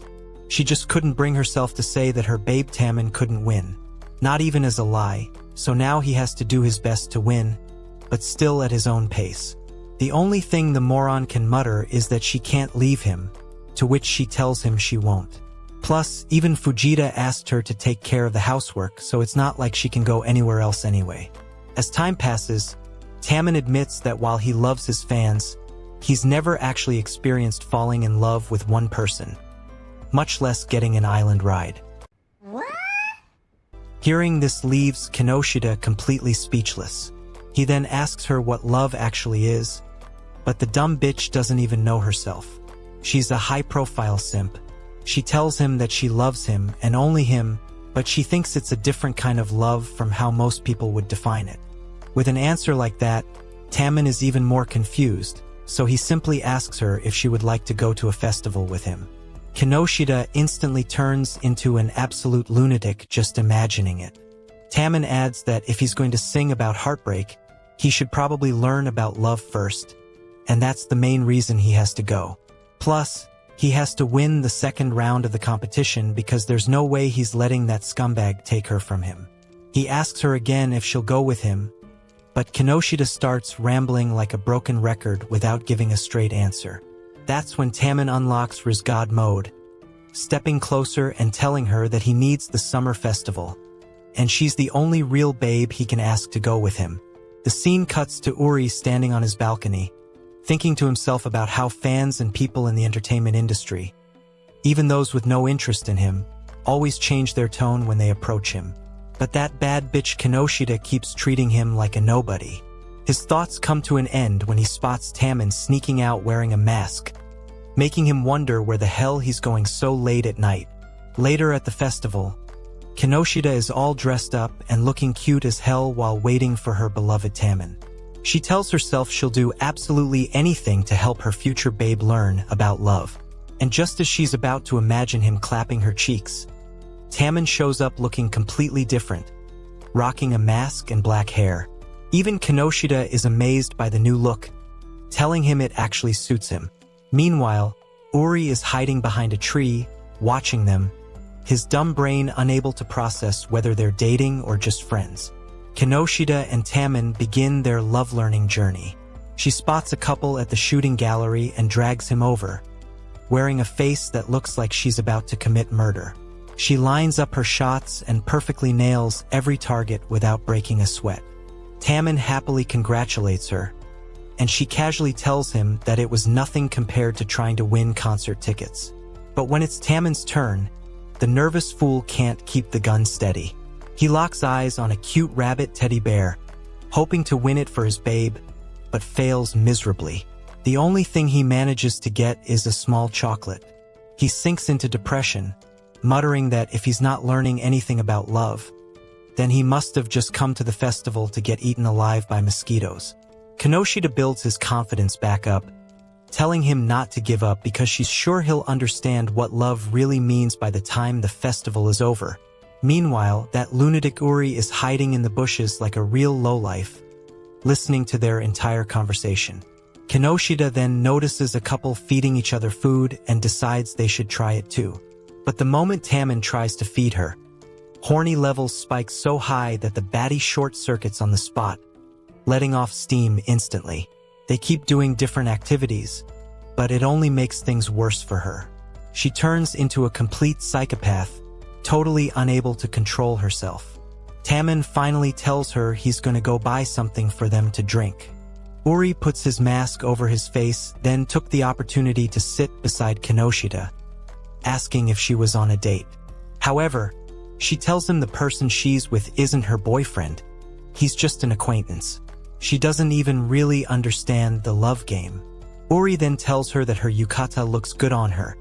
She just couldn't bring herself to say that her babe Tamon couldn't win, not even as a lie, so now he has to do his best to win, but still at his own pace. The only thing the moron can mutter is that she can't leave him, to which she tells him she won't. Plus, even Fujita asked her to take care of the housework, so it's not like she can go anywhere else anyway. As time passes, Tamon admits that while he loves his fans, he's never actually experienced falling in love with one person, much less getting an island ride. What? Hearing this leaves Kinoshita completely speechless. He then asks her what love actually is, but the dumb bitch doesn't even know herself. She's a high-profile simp. She tells him that she loves him and only him, but she thinks it's a different kind of love from how most people would define it. With an answer like that, Tamon is even more confused, so he simply asks her if she would like to go to a festival with him. Kinoshita instantly turns into an absolute lunatic just imagining it. Tamon adds that if he's going to sing about heartbreak, he should probably learn about love first, and that's the main reason he has to go. Plus, he has to win the second round of the competition because there's no way he's letting that scumbag take her from him. He asks her again if she'll go with him, but Kinoshita starts rambling like a broken record without giving a straight answer. That's when Tamon unlocks Rizgod mode, stepping closer and telling her that he needs the summer festival, and she's the only real babe he can ask to go with him. The scene cuts to Uri standing on his balcony, thinking to himself about how fans and people in the entertainment industry, even those with no interest in him, always change their tone when they approach him. But that bad bitch Kinoshita keeps treating him like a nobody. His thoughts come to an end when he spots Tamon sneaking out wearing a mask, making him wonder where the hell he's going so late at night. Later at the festival, Kinoshita is all dressed up and looking cute as hell while waiting for her beloved Tamon. She tells herself she'll do absolutely anything to help her future babe learn about love. And just as she's about to imagine him clapping her cheeks, Tamon shows up looking completely different, rocking a mask and black hair. Even Kinoshita is amazed by the new look, telling him it actually suits him. Meanwhile, Uri is hiding behind a tree, watching them, his dumb brain unable to process whether they're dating or just friends. Kinoshita and Tamon begin their love-learning journey. She spots a couple at the shooting gallery and drags him over, wearing a face that looks like she's about to commit murder. She lines up her shots and perfectly nails every target without breaking a sweat. Tamon happily congratulates her, and she casually tells him that it was nothing compared to trying to win concert tickets. But when it's Tamon's turn, the nervous fool can't keep the gun steady. He locks eyes on a cute rabbit teddy bear, hoping to win it for his babe, but fails miserably. The only thing he manages to get is a small chocolate. He sinks into depression, muttering that if he's not learning anything about love, then he must have just come to the festival to get eaten alive by mosquitoes. Kinoshita builds his confidence back up, telling him not to give up because she's sure he'll understand what love really means by the time the festival is over. Meanwhile, that lunatic Uri is hiding in the bushes like a real lowlife, listening to their entire conversation. Kinoshita then notices a couple feeding each other food and decides they should try it too. But the moment Tamon tries to feed her, horny levels spike so high that the baddie short-circuits on the spot, letting off steam instantly. They keep doing different activities, but it only makes things worse for her. She turns into a complete psychopath, totally unable to control herself. Tamon finally tells her he's going to go buy something for them to drink. Uri puts his mask over his face, then took the opportunity to sit beside Kinoshita, asking if she was on a date. However, she tells him the person she's with isn't her boyfriend. He's just an acquaintance. She doesn't even really understand the love game. Uri then tells her that her yukata looks good on her.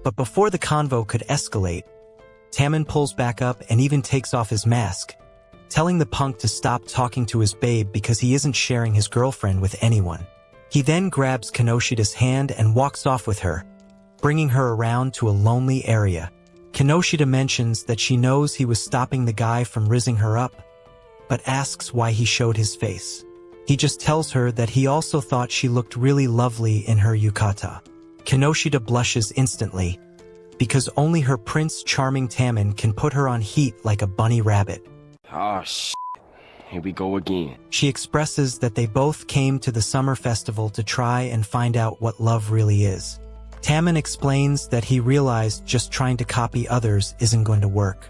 But before the convo could escalate, Tamon pulls back up and even takes off his mask, telling the punk to stop talking to his babe because he isn't sharing his girlfriend with anyone. He then grabs Kinoshita's hand and walks off with her, bringing her around to a lonely area. Kinoshita mentions that she knows he was stopping the guy from rizzing her up, but asks why he showed his face. He just tells her that he also thought she looked really lovely in her yukata. Kinoshita blushes instantly, because only her Prince Charming Tamon can put her on heat like a bunny rabbit. Oh, shit. Here we go again. She expresses that they both came to the summer festival to try and find out what love really is. Tamon explains that he realized just trying to copy others isn't going to work.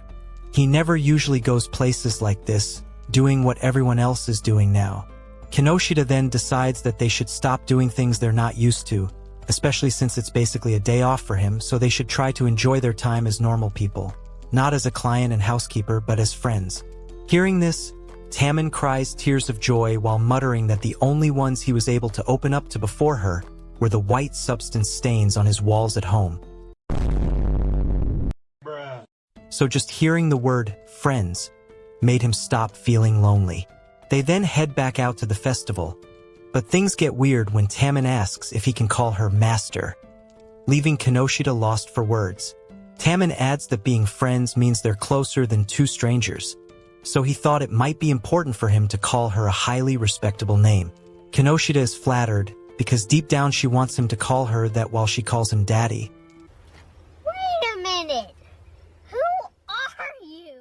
He never usually goes places like this, doing what everyone else is doing now. Kinoshita then decides that they should stop doing things they're not used to, especially since it's basically a day off for him, so they should try to enjoy their time as normal people, not as a client and housekeeper, but as friends. Hearing this, Tamon cries tears of joy while muttering that the only ones he was able to open up to before her were the white substance stains on his walls at home. So just hearing the word friends made him stop feeling lonely. They then head back out to the festival, but things get weird when Tamon asks if he can call her master, leaving Kinoshita lost for words. Tamon adds that being friends means they're closer than two strangers, so he thought it might be important for him to call her a highly respectable name. Kinoshita is flattered, because deep down she wants him to call her that while she calls him daddy. Wait a minute. Who are you?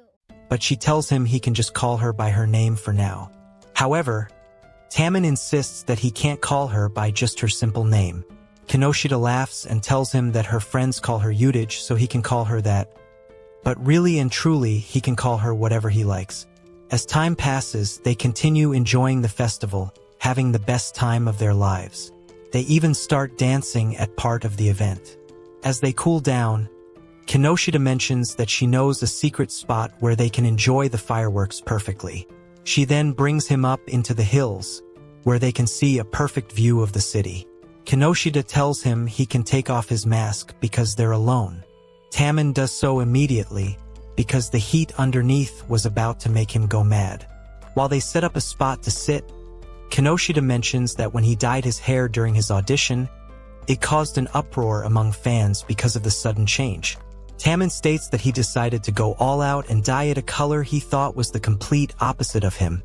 But she tells him he can just call her by her name for now. However, Tamon insists that he can't call her by just her simple name. Kinoshita laughs and tells him that her friends call her Yudage, so he can call her that. But really and truly, he can call her whatever he likes. As time passes, they continue enjoying the festival, having the best time of their lives. They even start dancing at part of the event. As they cool down, Kinoshita mentions that she knows a secret spot where they can enjoy the fireworks perfectly. She then brings him up into the hills, where they can see a perfect view of the city. Kinoshita tells him he can take off his mask because they're alone. Tamon does so immediately, because the heat underneath was about to make him go mad. While they set up a spot to sit, Kinoshita mentions that when he dyed his hair during his audition, it caused an uproar among fans because of the sudden change. Tamon states that he decided to go all out and dye it a color he thought was the complete opposite of him.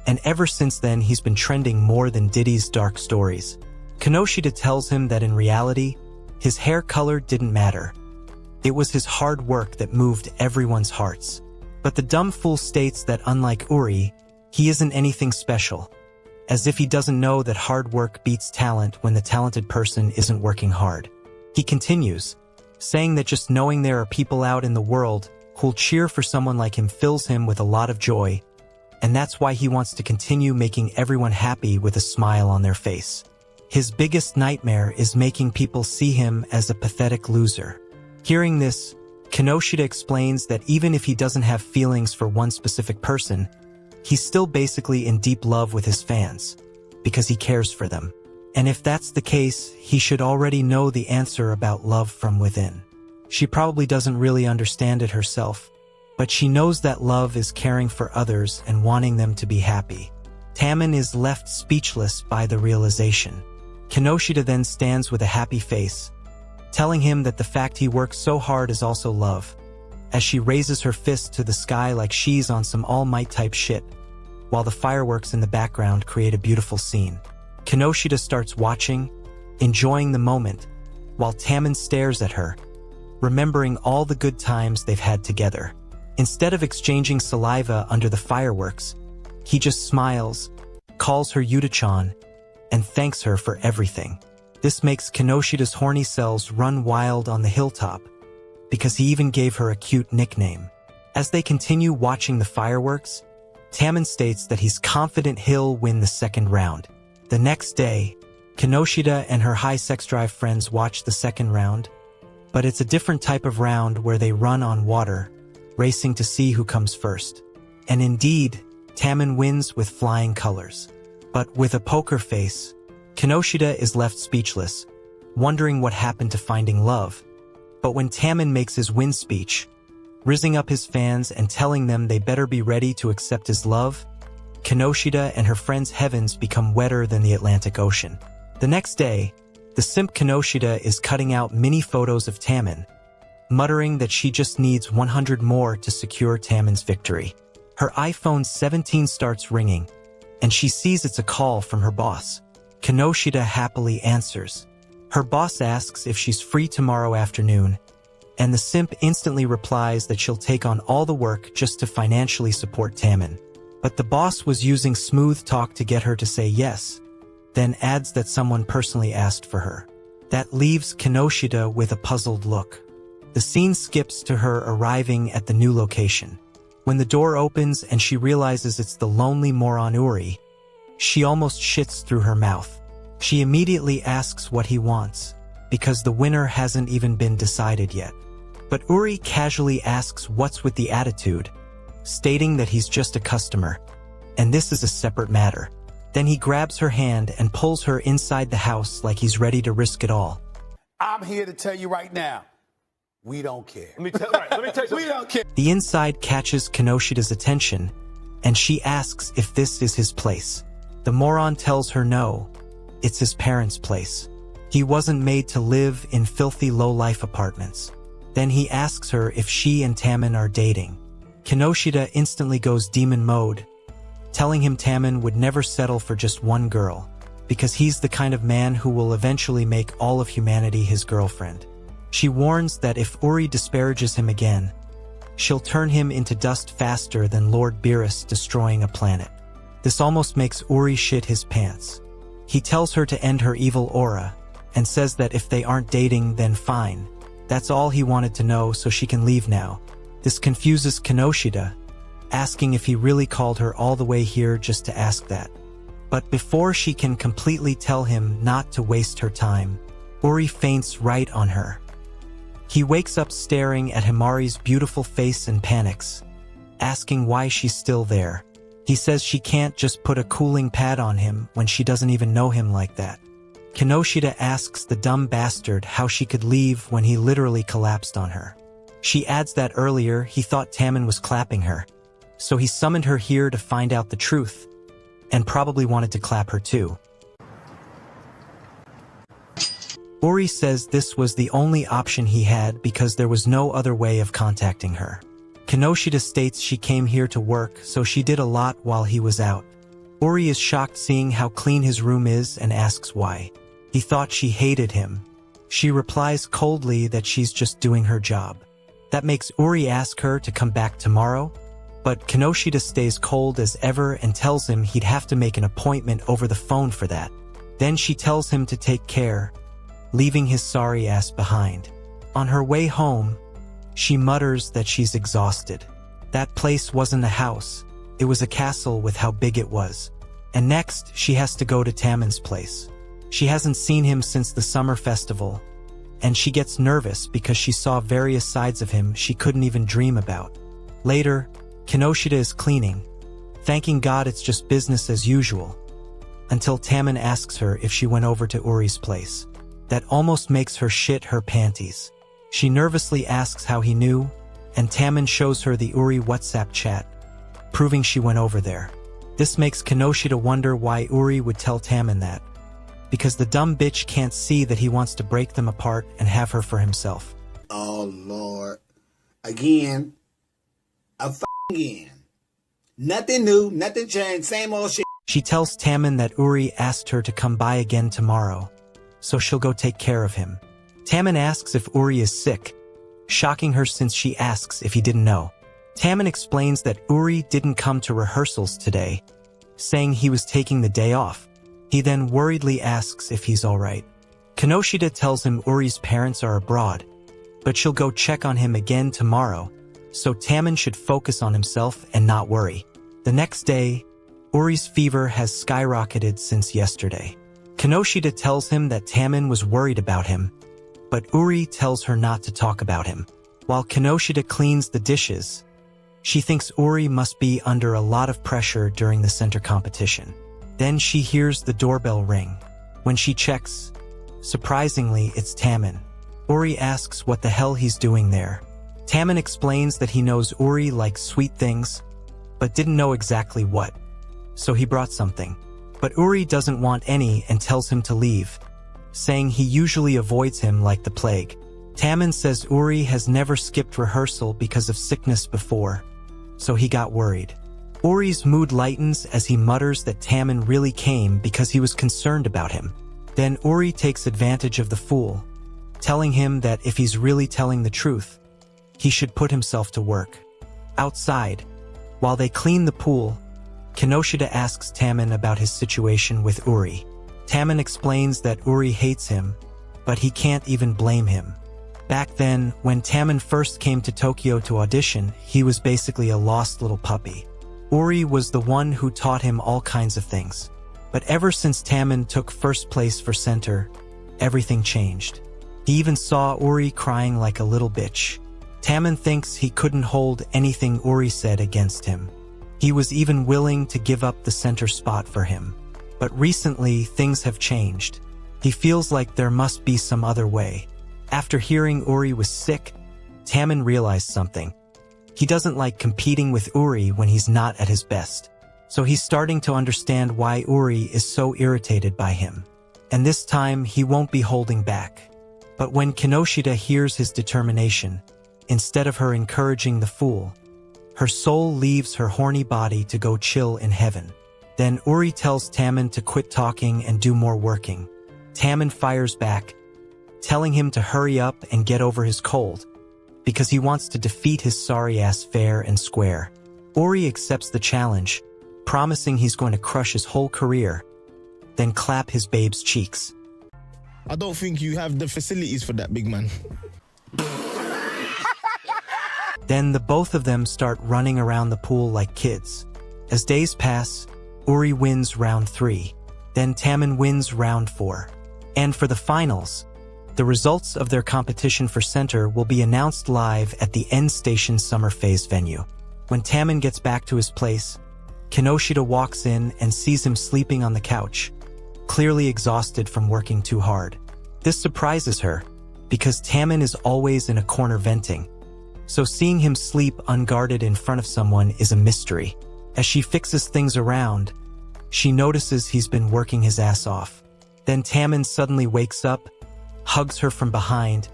And ever since then he's been trending more than Diddy's dark stories. Kinoshita tells him that in reality, his hair color didn't matter. It was his hard work that moved everyone's hearts. But the dumb fool states that unlike Uri, he isn't anything special. As if he doesn't know that hard work beats talent when the talented person isn't working hard. He continues, saying that just knowing there are people out in the world who'll cheer for someone like him fills him with a lot of joy, and that's why he wants to continue making everyone happy with a smile on their face. His biggest nightmare is making people see him as a pathetic loser. Hearing this, Kinoshita explains that even if he doesn't have feelings for one specific person, he's still basically in deep love with his fans, because he cares for them. And if that's the case, he should already know the answer about love from within. She probably doesn't really understand it herself, but she knows that love is caring for others and wanting them to be happy. Tamon is left speechless by the realization. Kinoshita then stands with a happy face, telling him that the fact he works so hard is also love, as she raises her fist to the sky like she's on some All Might type shit, while the fireworks in the background create a beautiful scene. Kinoshita starts watching, enjoying the moment, while Tamon stares at her, remembering all the good times they've had together. Instead of exchanging saliva under the fireworks, he just smiles, calls her Yuta-chan, and thanks her for everything. This makes Kinoshita's horny cells run wild on the hilltop, because he even gave her a cute nickname. As they continue watching the fireworks, Tamon states that he's confident he'll win the second round. The next day, Kinoshita and her high sex drive friends watch the second round, but it's a different type of round where they run on water, racing to see who comes first. And indeed, Tamon wins with flying colors. But with a poker face, Kinoshita is left speechless, wondering what happened to finding love. But when Tamon makes his win speech, rizzing up his fans and telling them they better be ready to accept his love, Kinoshita and her friend's heavens become wetter than the Atlantic Ocean. The next day, the simp Kinoshita is cutting out mini photos of Tamon, muttering that she just needs 100 more to secure Tamon's victory. Her iPhone 17 starts ringing, and she sees it's a call from her boss. Kinoshita happily answers. Her boss asks if she's free tomorrow afternoon, and the simp instantly replies that she'll take on all the work just to financially support Tamon. But the boss was using smooth talk to get her to say yes, then adds that someone personally asked for her. That leaves Kinoshita with a puzzled look. The scene skips to her arriving at the new location. When the door opens and she realizes it's the lonely moron Uri, she almost shits through her mouth. She immediately asks what he wants, because the winner hasn't even been decided yet. But Uri casually asks what's with the attitude, stating that he's just a customer, and this is a separate matter. Then he grabs her hand and pulls her inside the house like he's ready to risk it all. I'm here to tell you right now, we don't care. Let me tell you something. We don't care. The inside catches Kinoshita's attention, and she asks if this is his place. The moron tells her no, it's his parents' place. He wasn't made to live in filthy low-life apartments. Then he asks her if she and Tamon are dating. Kinoshita instantly goes demon mode, telling him Tamon would never settle for just one girl, because he's the kind of man who will eventually make all of humanity his girlfriend. She warns that if Uri disparages him again, she'll turn him into dust faster than Lord Beerus destroying a planet. This almost makes Uri shit his pants. He tells her to end her evil aura, and says that if they aren't dating, then fine. That's all he wanted to know, so she can leave now. This confuses Kinoshita, asking if he really called her all the way here just to ask that. But before she can completely tell him not to waste her time, Uri faints right on her. He wakes up staring at Himari's beautiful face and panics, asking why she's still there. He says she can't just put a cooling pad on him when she doesn't even know him like that. Kinoshita asks the dumb bastard how she could leave when he literally collapsed on her. She adds that earlier he thought Tamon was clapping her, so he summoned her here to find out the truth, and probably wanted to clap her too. Uri says this was the only option he had because there was no other way of contacting her. Kinoshita states she came here to work, so she did a lot while he was out. Uri is shocked seeing how clean his room is and asks why. He thought she hated him. She replies coldly that she's just doing her job. That makes Uri ask her to come back tomorrow, but Kinoshita stays cold as ever and tells him he'd have to make an appointment over the phone for that. Then she tells him to take care, leaving his sorry ass behind. On her way home, she mutters that she's exhausted. That place wasn't a house, it was a castle with how big it was. And next, she has to go to Tamon's place. She hasn't seen him since the summer festival, and she gets nervous because she saw various sides of him she couldn't even dream about. Later, Kinoshita is cleaning, thanking God it's just business as usual, until Tamon asks her if she went over to Uri's place. That almost makes her shit her panties. She nervously asks how he knew, and Tamon shows her the Uri WhatsApp chat, proving she went over there. This makes Kinoshita wonder why Uri would tell Tamon that, because the dumb bitch can't see that he wants to break them apart and have her for himself. Oh, Lord. Again. Again. Nothing new, nothing changed, same old shit. She tells Tamon that Uri asked her to come by again tomorrow, so she'll go take care of him. Tamon asks if Uri is sick, shocking her since she asks if he didn't know. Tamon explains that Uri didn't come to rehearsals today, saying he was taking the day off. He then worriedly asks if he's alright. Kinoshita tells him Uri's parents are abroad, but she'll go check on him again tomorrow, so Tamon should focus on himself and not worry. The next day, Uri's fever has skyrocketed since yesterday. Kinoshita tells him that Tamon was worried about him, but Uri tells her not to talk about him. While Kinoshita cleans the dishes, she thinks Uri must be under a lot of pressure during the center competition. Then she hears the doorbell ring. When she checks, surprisingly, it's Tamon. Uri asks what the hell he's doing there. Tamon explains that he knows Uri likes sweet things, but didn't know exactly what, so he brought something. But Uri doesn't want any and tells him to leave, saying he usually avoids him like the plague. Tamon says Uri has never skipped rehearsal because of sickness before, so he got worried. Uri's mood lightens as he mutters that Tamon really came because he was concerned about him. Then Uri takes advantage of the fool, telling him that if he's really telling the truth, he should put himself to work. Outside, while they clean the pool, Kinoshita asks Tamon about his situation with Uri. Tamon explains that Uri hates him, but he can't even blame him. Back then, when Tamon first came to Tokyo to audition, he was basically a lost little puppy. Uri was the one who taught him all kinds of things. But ever since Tamon took first place for center, everything changed. He even saw Uri crying like a little bitch. Tamon thinks he couldn't hold anything Uri said against him. He was even willing to give up the center spot for him. But recently, things have changed. He feels like there must be some other way. After hearing Uri was sick, Tamon realized something. He doesn't like competing with Uri when he's not at his best. So he's starting to understand why Uri is so irritated by him. And this time, he won't be holding back. But when Kinoshita hears his determination, instead of her encouraging the fool, her soul leaves her horny body to go chill in heaven. Then Uri tells Tamon to quit talking and do more working. Tamon fires back, telling him to hurry up and get over his cold, because he wants to defeat his sorry-ass fair and square. Uri accepts the challenge, promising he's going to crush his whole career, then clap his babe's cheeks. I don't think you have the facilities for that, big man. Then the both of them start running around the pool like kids. As days pass, Uri wins round 3. Then Tamon wins round 4. And for the finals, the results of their competition for center will be announced live at the End Station Summer Phase venue. When Tamon gets back to his place, Kinoshita walks in and sees him sleeping on the couch, clearly exhausted from working too hard. This surprises her, because Tamon is always in a corner venting, So seeing him sleep unguarded in front of someone is a mystery. As she fixes things around, she notices he's been working his ass off. Then Tamon suddenly wakes up, hugs her from behind,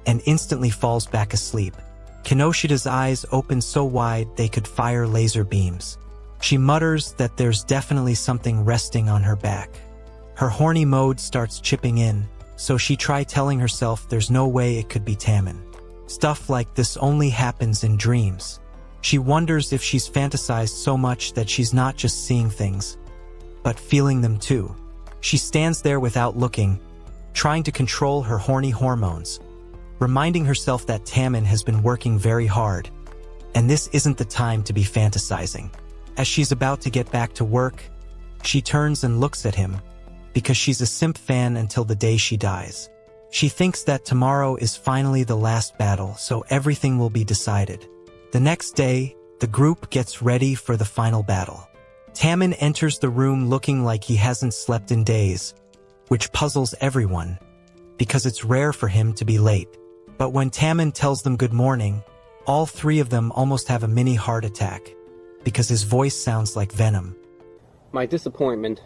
and instantly falls back asleep. Kinoshida's eyes open so wide they could fire laser beams. She mutters that there's definitely something resting on her back. Her horny mode starts chipping in, so she tries telling herself there's no way it could be Tamon. Stuff like this only happens in dreams. She wonders if she's fantasized so much that she's not just seeing things, but feeling them too. She stands there without looking, trying to control her horny hormones, reminding herself that Tamon has been working very hard, and this isn't the time to be fantasizing. As she's about to get back to work, she turns and looks at him, because she's a simp fan until the day she dies. She thinks that tomorrow is finally the last battle, so everything will be decided. The next day, the group gets ready for the final battle. Tamon enters the room looking like he hasn't slept in days, which puzzles everyone, because it's rare for him to be late. But when Tamon tells them good morning, all three of them almost have a mini heart attack, because his voice sounds like venom. My disappointment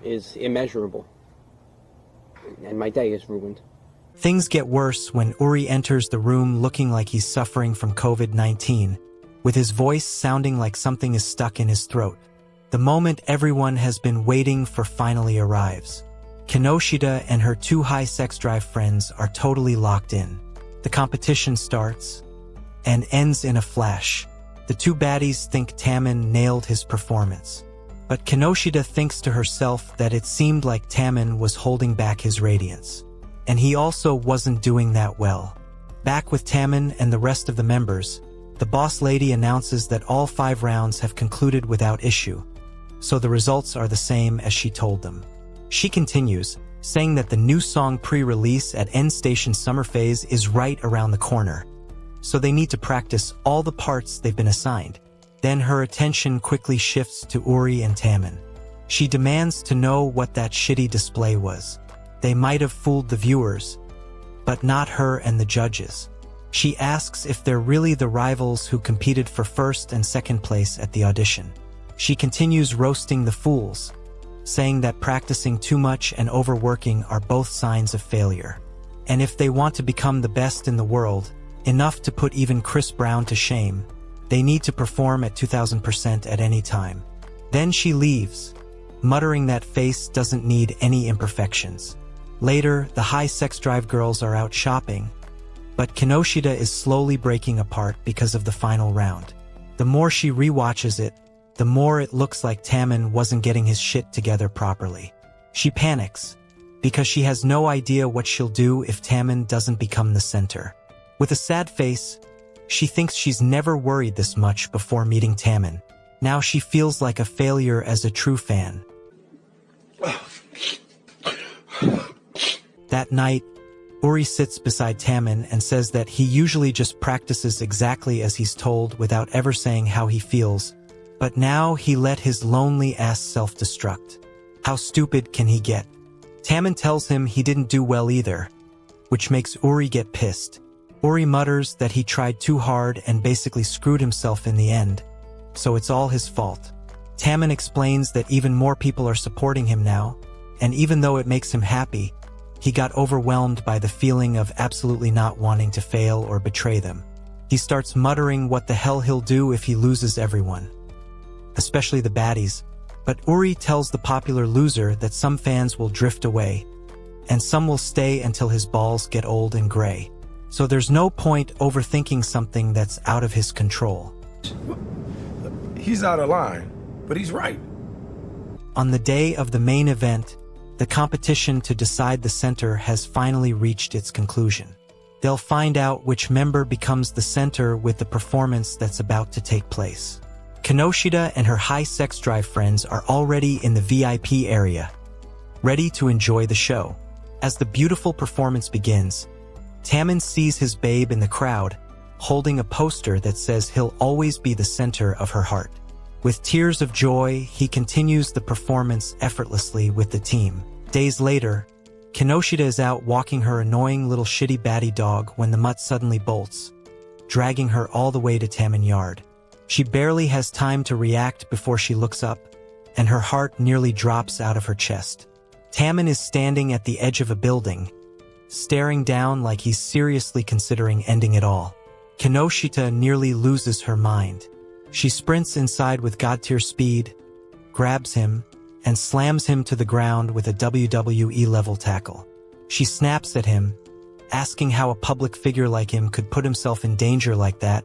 is immeasurable, and my day is ruined. Things get worse when Uri enters the room looking like he's suffering from COVID-19, with his voice sounding like something is stuck in his throat. The moment everyone has been waiting for finally arrives. Kinoshita and her two high sex drive friends are totally locked in. The competition starts and ends in a flash. The two baddies think Tamon nailed his performance. But Kinoshita thinks to herself that it seemed like Tamon was holding back his radiance. And he also wasn't doing that well. Back with Tamon and the rest of the members, the boss lady announces that all 5 rounds have concluded without issue, so the results are the same as she told them. She continues, saying that the new song pre-release at End Station Summer Phase is right around the corner, so they need to practice all the parts they've been assigned. Then her attention quickly shifts to Uri and Tamon. She demands to know what that shitty display was. They might have fooled the viewers, but not her and the judges. She asks if they're really the rivals who competed for first and second place at the audition. She continues roasting the fools, saying that practicing too much and overworking are both signs of failure. And if they want to become the best in the world, enough to put even Chris Brown to shame, they need to perform at 2000% at any time. Then she leaves, muttering that face doesn't need any imperfections. Later, the high sex drive girls are out shopping, but Kinoshita is slowly breaking apart because of the final round. The more she rewatches it, the more it looks like Tamon wasn't getting his shit together properly. She panics, because she has no idea what she'll do if Tamon doesn't become the center. With a sad face, she thinks she's never worried this much before meeting Tamon. Now she feels like a failure as a true fan. That night, Uri sits beside Tamon and says that he usually just practices exactly as he's told without ever saying how he feels, but now he let his lonely ass self-destruct. How stupid can he get? Tamon tells him he didn't do well either, which makes Uri get pissed. Uri mutters that he tried too hard and basically screwed himself in the end, so it's all his fault. Tamon explains that even more people are supporting him now, and even though it makes him happy, he got overwhelmed by the feeling of absolutely not wanting to fail or betray them. He starts muttering what the hell he'll do if he loses everyone, especially the baddies. But Uri tells the popular loser that some fans will drift away, and some will stay until his balls get old and gray. So there's no point overthinking something that's out of his control. He's out of line, but he's right. On the day of the main event, the competition to decide the center has finally reached its conclusion. They'll find out which member becomes the center with the performance that's about to take place. Kinoshita and her high sex drive friends are already in the VIP area, ready to enjoy the show. As the beautiful performance begins, Tamon sees his babe in the crowd, holding a poster that says he'll always be the center of her heart. With tears of joy, he continues the performance effortlessly with the team. Days later, Kinoshita is out walking her annoying little shitty baddie dog when the mutt suddenly bolts, dragging her all the way to Tamon Yard. She barely has time to react before she looks up, and her heart nearly drops out of her chest. Tamon is standing at the edge of a building, staring down like he's seriously considering ending it all. Kinoshita nearly loses her mind. She sprints inside with god-tier speed, grabs him, and slams him to the ground with a WWE-level tackle. She snaps at him, asking how a public figure like him could put himself in danger like that,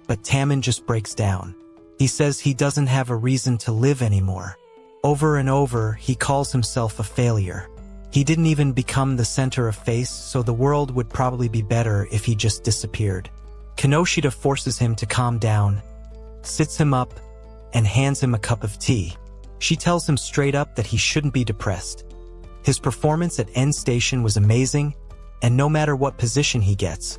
but Tamon just breaks down. He says he doesn't have a reason to live anymore. Over and over, he calls himself a failure. He didn't even become the center of face, so the world would probably be better if he just disappeared. Kinoshita forces him to calm down, sits him up, and hands him a cup of tea. She tells him straight up that he shouldn't be depressed. His performance at End Station was amazing, and no matter what position he gets,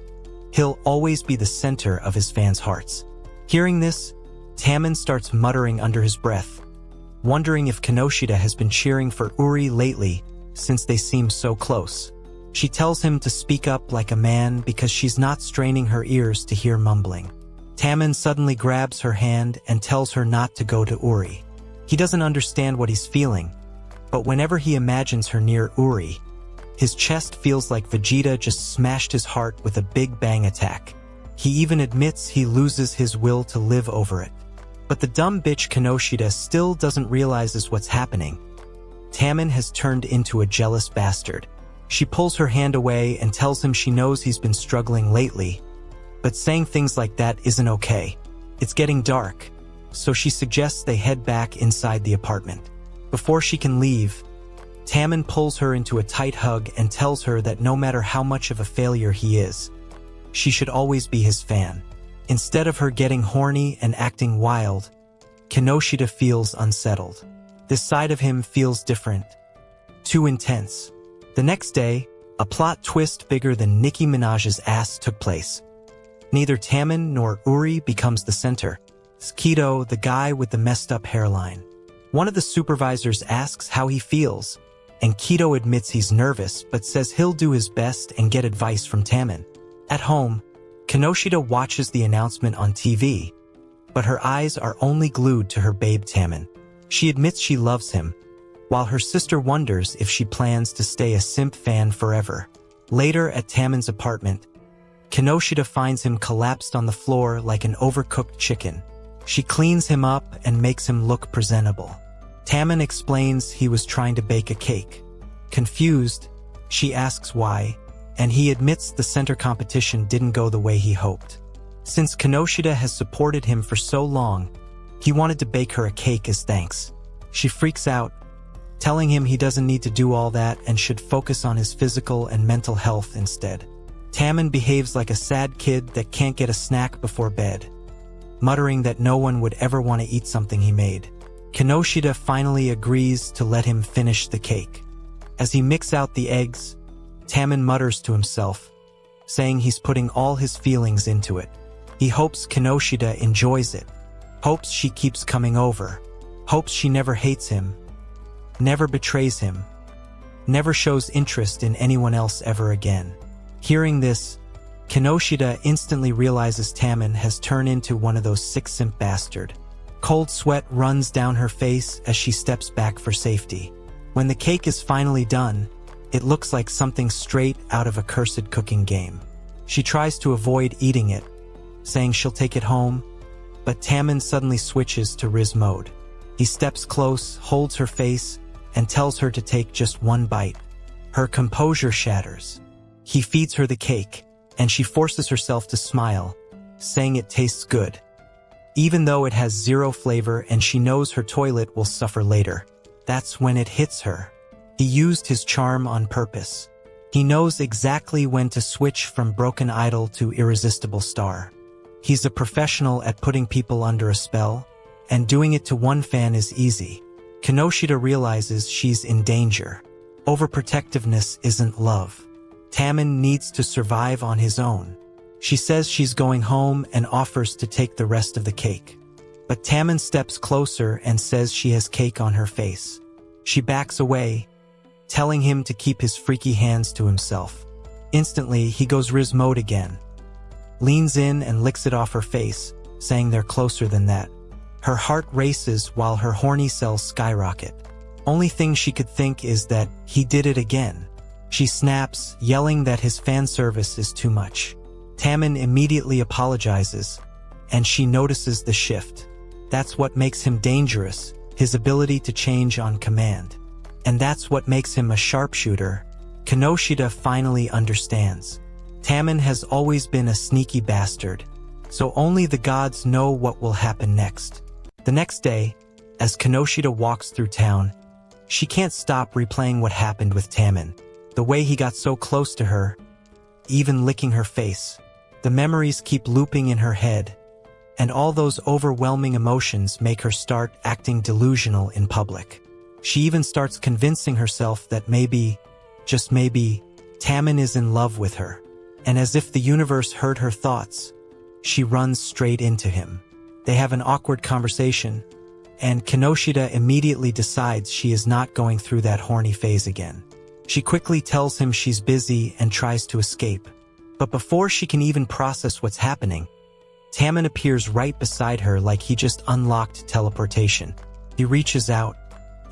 he'll always be the center of his fans' hearts. Hearing this, Tamon starts muttering under his breath, wondering if Kinoshita has been cheering for Uri lately since they seem so close. She tells him to speak up like a man because she's not straining her ears to hear mumbling. Tamon suddenly grabs her hand and tells her not to go to Uri. He doesn't understand what he's feeling, but whenever he imagines her near Uri, his chest feels like Vegeta just smashed his heart with a big bang attack. He even admits he loses his will to live over it. But the dumb bitch Kinoshita still doesn't realize what's happening. Tamon has turned into a jealous bastard. She pulls her hand away and tells him she knows he's been struggling lately, but saying things like that isn't okay. It's getting dark, so she suggests they head back inside the apartment. Before she can leave, Tamon pulls her into a tight hug and tells her that no matter how much of a failure he is, she should always be his fan. Instead of her getting horny and acting wild, Kinoshita feels unsettled. This side of him feels different, too intense. The next day, a plot twist bigger than Nicki Minaj's ass took place. Neither Tamon nor Uri becomes the center. It's Kido, the guy with the messed up hairline. One of the supervisors asks how he feels, and Kido admits he's nervous but says he'll do his best and get advice from Tamon. At home, Kinoshita watches the announcement on TV, but her eyes are only glued to her babe Tamon. She admits she loves him, while her sister wonders if she plans to stay a simp fan forever. Later at Tamon's apartment, Kinoshita finds him collapsed on the floor like an overcooked chicken. She cleans him up and makes him look presentable. Tamon explains he was trying to bake a cake. Confused, she asks why, and he admits the center competition didn't go the way he hoped. Since Kinoshita has supported him for so long, he wanted to bake her a cake as thanks. She freaks out, telling him he doesn't need to do all that and should focus on his physical and mental health instead. Tamon behaves like a sad kid that can't get a snack before bed, muttering that no one would ever want to eat something he made. Kinoshita finally agrees to let him finish the cake. As he mixes out the eggs, Tamon mutters to himself, saying he's putting all his feelings into it. He hopes Kinoshita enjoys it, hopes she keeps coming over, hopes she never hates him, never betrays him, never shows interest in anyone else ever again. Hearing this, Kinoshita instantly realizes Tamon has turned into one of those sick simp bastard. Cold sweat runs down her face as she steps back for safety. When the cake is finally done, it looks like something straight out of a cursed cooking game. She tries to avoid eating it, saying she'll take it home, but Tamon suddenly switches to Riz mode. He steps close, holds her face, and tells her to take just one bite. Her composure shatters. He feeds her the cake, and she forces herself to smile, saying it tastes good, even though it has zero flavor and she knows her toilet will suffer later. That's when it hits her. He used his charm on purpose. He knows exactly when to switch from broken idol to irresistible star. He's a professional at putting people under a spell, and doing it to one fan is easy. Kinoshita realizes she's in danger. Overprotectiveness isn't love. Tamon needs to survive on his own. She says she's going home and offers to take the rest of the cake. But Tamon steps closer and says she has cake on her face. She backs away, telling him to keep his freaky hands to himself. Instantly, he goes Riz mode again, leans in and licks it off her face, saying they're closer than that. Her heart races while her horny cells skyrocket. Only thing she could think is that he did it again. She snaps, yelling that his fan service is too much. Tamon immediately apologizes, and she notices the shift. That's what makes him dangerous, his ability to change on command. And that's what makes him a sharpshooter. Kinoshita finally understands. Tamon has always been a sneaky bastard, so only the gods know what will happen next. The next day, as Kinoshita walks through town, she can't stop replaying what happened with Tamon, the way he got so close to her, even licking her face. The memories keep looping in her head, and all those overwhelming emotions make her start acting delusional in public. She even starts convincing herself that maybe, just maybe, Tamon is in love with her. And as if the universe heard her thoughts, she runs straight into him. They have an awkward conversation, and Kinoshita immediately decides she is not going through that horny phase again. She quickly tells him she's busy and tries to escape. But before she can even process what's happening, Tamon appears right beside her like he just unlocked teleportation. He reaches out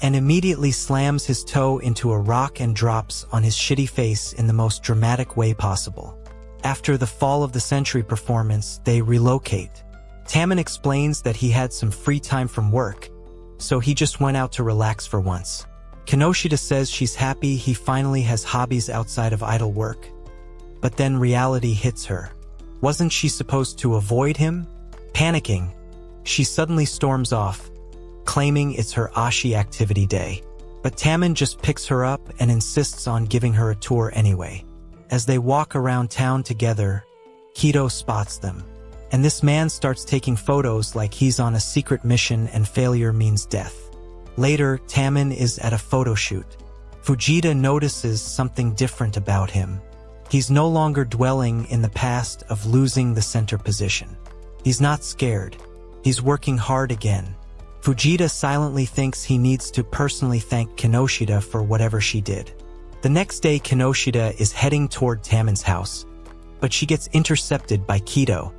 and immediately slams his toe into a rock and drops on his shitty face in the most dramatic way possible. After the Fall of the Century performance, they relocate. Tamon explains that he had some free time from work, so he just went out to relax for once. Kinoshita says she's happy he finally has hobbies outside of idle work. But then reality hits her. Wasn't she supposed to avoid him? Panicking, she suddenly storms off, claiming it's her Ashi activity day. But Tamon just picks her up and insists on giving her a tour anyway. As they walk around town together, Kido spots them. And this man starts taking photos like he's on a secret mission and failure means death. Later, Tamon is at a photo shoot. Fujita notices something different about him. He's no longer dwelling in the past of losing the center position. He's not scared. He's working hard again. Fujita silently thinks he needs to personally thank Kinoshita for whatever she did. The next day, Kinoshita is heading toward Tamon's house, but she gets intercepted by Kido.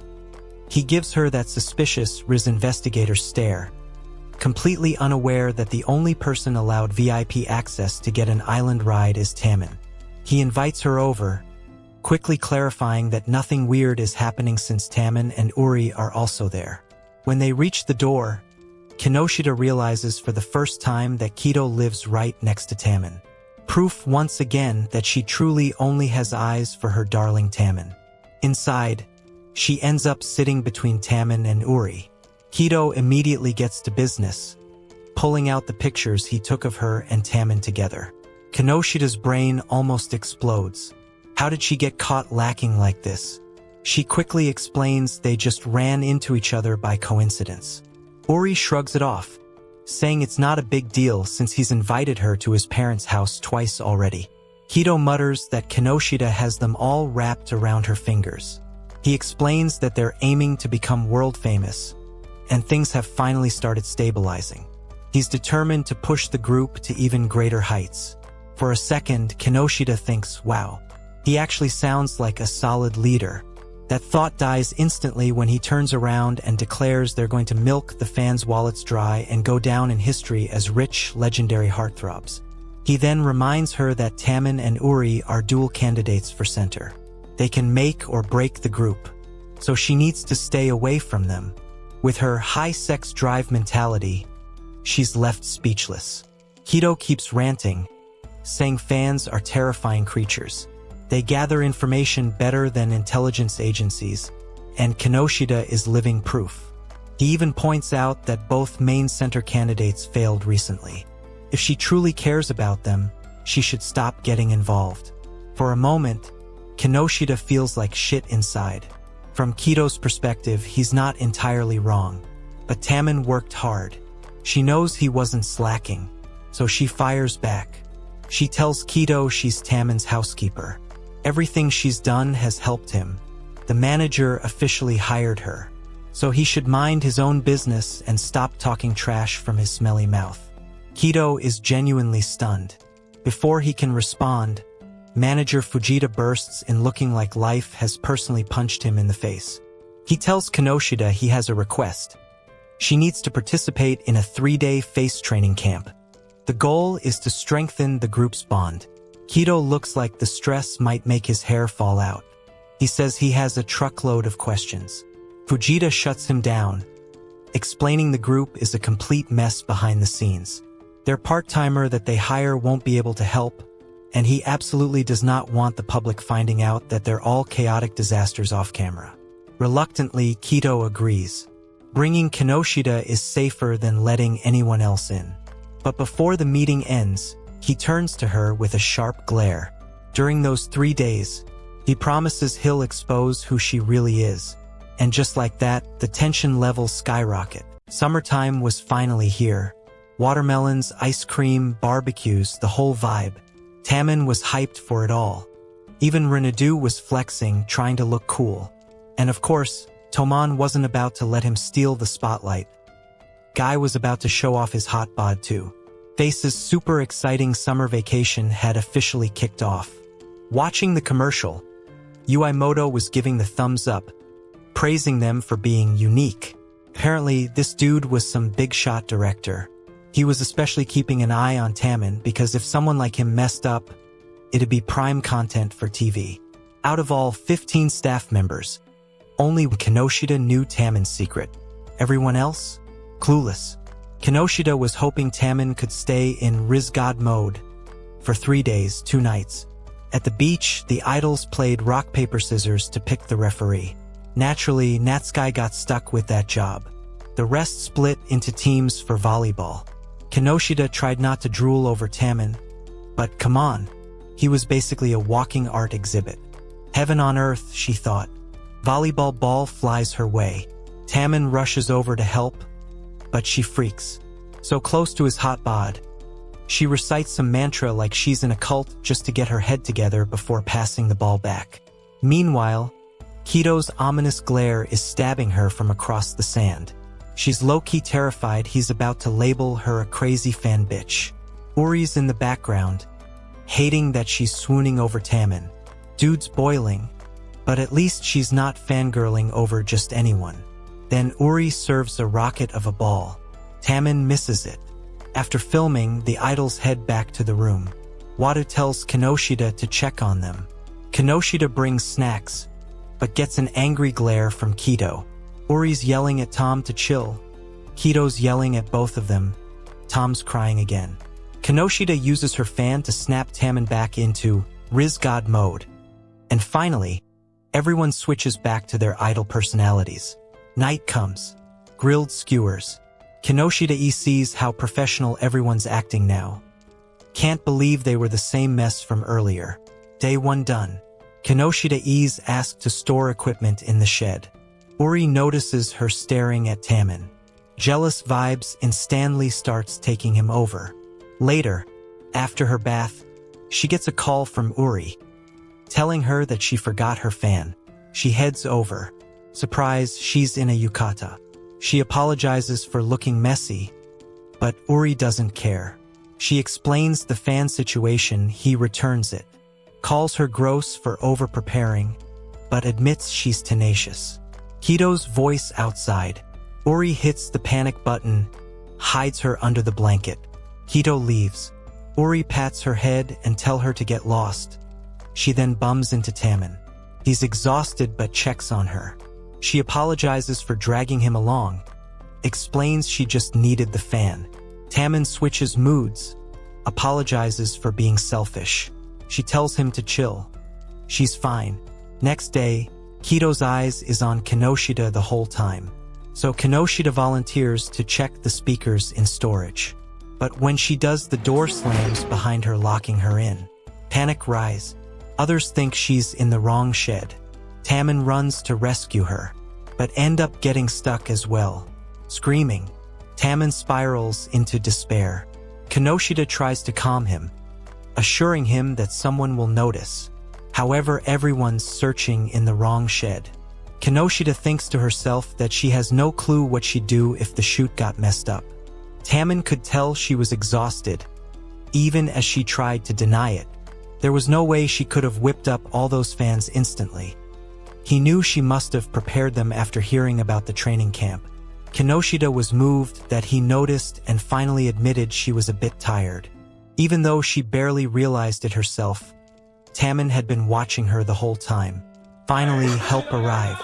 He gives her that suspicious Riz investigator stare, completely unaware that the only person allowed VIP access to get an island ride is Tamon. He invites her over, quickly clarifying that nothing weird is happening since Tamon and Uri are also there. When they reach the door, Kinoshita realizes for the first time that Kido lives right next to Tamon. Proof once again that she truly only has eyes for her darling Tamon. Inside, she ends up sitting between Tamon and Uri. Kido immediately gets to business, pulling out the pictures he took of her and Tamon together. Kinoshita's brain almost explodes. How did she get caught lacking like this? She quickly explains they just ran into each other by coincidence. Uri shrugs it off, saying it's not a big deal since he's invited her to his parents' house twice already. Kido mutters that Kinoshita has them all wrapped around her fingers. He explains that they're aiming to become world famous, and things have finally started stabilizing. He's determined to push the group to even greater heights. For a second, Kinoshita thinks, wow, he actually sounds like a solid leader. That thought dies instantly when he turns around and declares they're going to milk the fans' wallets dry and go down in history as rich, legendary heartthrobs. He then reminds her that Tamon and Uri are dual candidates for center. They can make or break the group, so she needs to stay away from them. With her high sex drive mentality, she's left speechless. Kido keeps ranting, saying fans are terrifying creatures. They gather information better than intelligence agencies, and Kinoshita is living proof. He even points out that both main center candidates failed recently. If she truly cares about them, she should stop getting involved. For a moment, Kinoshita feels like shit inside. From Kido's perspective, he's not entirely wrong, but Tamon worked hard. She knows he wasn't slacking, so she fires back. She tells Kido she's Tamon's housekeeper. Everything she's done has helped him. The manager officially hired her, so he should mind his own business and stop talking trash from his smelly mouth. Kido is genuinely stunned. Before he can respond, Manager Fujita bursts in looking like life has personally punched him in the face. He tells Kinoshita he has a request. She needs to participate in a 3-day face training camp. The goal is to strengthen the group's bond. Kido looks like the stress might make his hair fall out. He says he has a truckload of questions. Fujita shuts him down, explaining the group is a complete mess behind the scenes. Their part-timer that they hire won't be able to help, and he absolutely does not want the public finding out that they're all chaotic disasters off camera. Reluctantly, Kido agrees. Bringing Kinoshita is safer than letting anyone else in. But before the meeting ends, he turns to her with a sharp glare. During those 3 days, he promises he'll expose who she really is. And just like that, the tension levels skyrocket. Summertime was finally here. Watermelons, ice cream, barbecues, the whole vibe. Tamon was hyped for it all. Even Renadu was flexing, trying to look cool. And of course, Tamon wasn't about to let him steal the spotlight. Guy was about to show off his hot bod too. Face's super exciting summer vacation had officially kicked off. Watching the commercial, Uemoto was giving the thumbs up, praising them for being unique. Apparently, this dude was some big shot director. He was especially keeping an eye on Tamon because if someone like him messed up, it'd be prime content for TV. Out of all 15 staff members, only Kinoshita knew Tamon's secret. Everyone else? Clueless. Kinoshita was hoping Tamon could stay in Rizgod mode for 3 days, 2 nights. At the beach, the idols played rock, paper, scissors to pick the referee. Naturally, Natsuki got stuck with that job. The rest split into teams for volleyball. Kinoshita tried not to drool over Tamon, but come on, he was basically a walking art exhibit. Heaven on earth, she thought. Volleyball ball flies her way. Tamon rushes over to help, but she freaks. So close to his hot bod, she recites some mantra like she's in a cult just to get her head together before passing the ball back. Meanwhile, Kido's ominous glare is stabbing her from across the sand. She's low-key terrified he's about to label her a crazy fan bitch. Uri's in the background, hating that she's swooning over Tamon. Dude's boiling, but at least she's not fangirling over just anyone. Then Uri serves a rocket of a ball. Tamon misses it. After filming, the idols head back to the room. Wado tells Kinoshita to check on them. Kinoshita brings snacks, but gets an angry glare from Kido. Uri's yelling at Tom to chill. Kido's yelling at both of them. Tom's crying again. Kinoshita uses her fan to snap Tamon back into Rizgod mode. And finally, everyone switches back to their idol personalities. Night comes. Grilled skewers. Kinoshita sees how professional everyone's acting now. Can't believe they were the same mess from earlier. Day 1 done. Kinoshita asked to store equipment in the shed. Uri notices her staring at Tamon. Jealous vibes and Stanley starts taking him over. Later, after her bath, she gets a call from Uri, telling her that she forgot her fan. She heads over. Surprise, she's in a yukata. She apologizes for looking messy, but Uri doesn't care. She explains the fan situation, he returns it. Calls her gross for over-preparing, but admits she's tenacious. Kido's voice outside. Uri hits the panic button, hides her under the blanket. Kido leaves. Uri pats her head and tells her to get lost. She then bums into Tamon. He's exhausted but checks on her. She apologizes for dragging him along, explains she just needed the fan. Tamon switches moods, apologizes for being selfish. She tells him to chill. She's fine. Next day, Kido's eyes is on Kinoshita the whole time. So Kinoshita volunteers to check the speakers in storage. But when she does, the door slams behind her, locking her in. Panic rise. Others think she's in the wrong shed. Tamon runs to rescue her, but end up getting stuck as well. Screaming, Tamon spirals into despair. Kinoshita tries to calm him, assuring him that someone will notice. However, everyone's searching in the wrong shed. Kinoshita thinks to herself that she has no clue what she'd do if the shoot got messed up. Tamon could tell she was exhausted, even as she tried to deny it. There was no way she could have whipped up all those fans instantly. He knew she must have prepared them after hearing about the training camp. Kinoshita was moved that he noticed and finally admitted she was a bit tired. Even though she barely realized it herself, Tamon had been watching her the whole time. Finally, help arrived.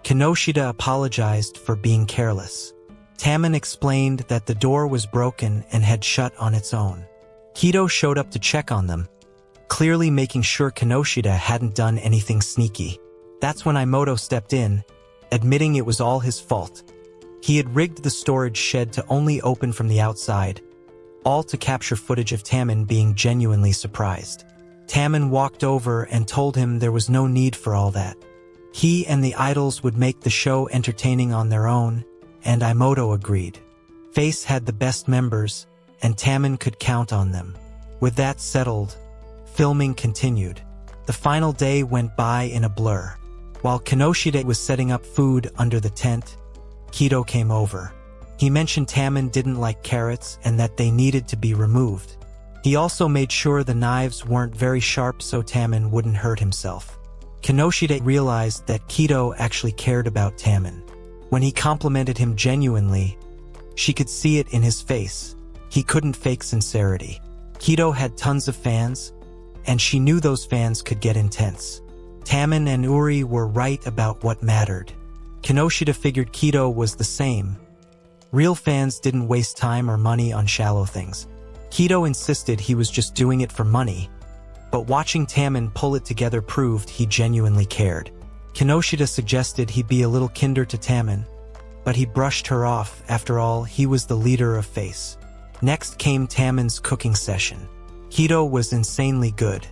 Kinoshita apologized for being careless. Tamon explained that the door was broken and had shut on its own. Kido showed up to check on them, clearly making sure Kinoshita hadn't done anything sneaky. That's when Imoto stepped in, admitting it was all his fault. He had rigged the storage shed to only open from the outside, all to capture footage of Tamon being genuinely surprised. Tamon walked over and told him there was no need for all that. He and the idols would make the show entertaining on their own, and Imoto agreed. Face had the best members, and Tamon could count on them. With that settled, filming continued. The final day went by in a blur. While Kinoshita was setting up food under the tent, Kido came over. He mentioned Tamon didn't like carrots and that they needed to be removed. He also made sure the knives weren't very sharp so Tamon wouldn't hurt himself. Kinoshita realized that Kido actually cared about Tamon. When he complimented him genuinely, she could see it in his face. He couldn't fake sincerity. Kido had tons of fans, and she knew those fans could get intense. Tamon and Uri were right about what mattered. Kinoshita figured Kido was the same. Real fans didn't waste time or money on shallow things. Kido insisted he was just doing it for money, but watching Tamon pull it together proved he genuinely cared. Kinoshita suggested he be a little kinder to Tamon, but he brushed her off. After all, he was the leader of Face. Next came Tamon's cooking session. Kido was insanely good.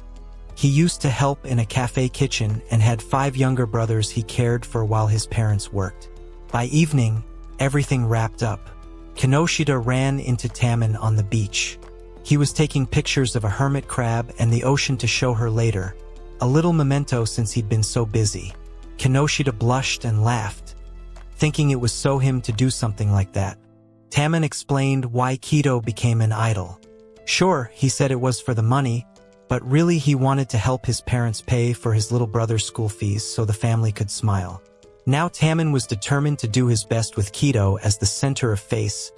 He used to help in a cafe kitchen and had 5 younger brothers he cared for while his parents worked. By evening, everything wrapped up. Kinoshita ran into Tamon on the beach. He was taking pictures of a hermit crab and the ocean to show her later, a little memento since he'd been so busy. Kinoshita blushed and laughed, thinking it was so him to do something like that. Tamon explained why Kido became an idol. Sure, he said it was for the money, but really he wanted to help his parents pay for his little brother's school fees so the family could smile. Now Tamon was determined to do his best with Kido as the center of Face,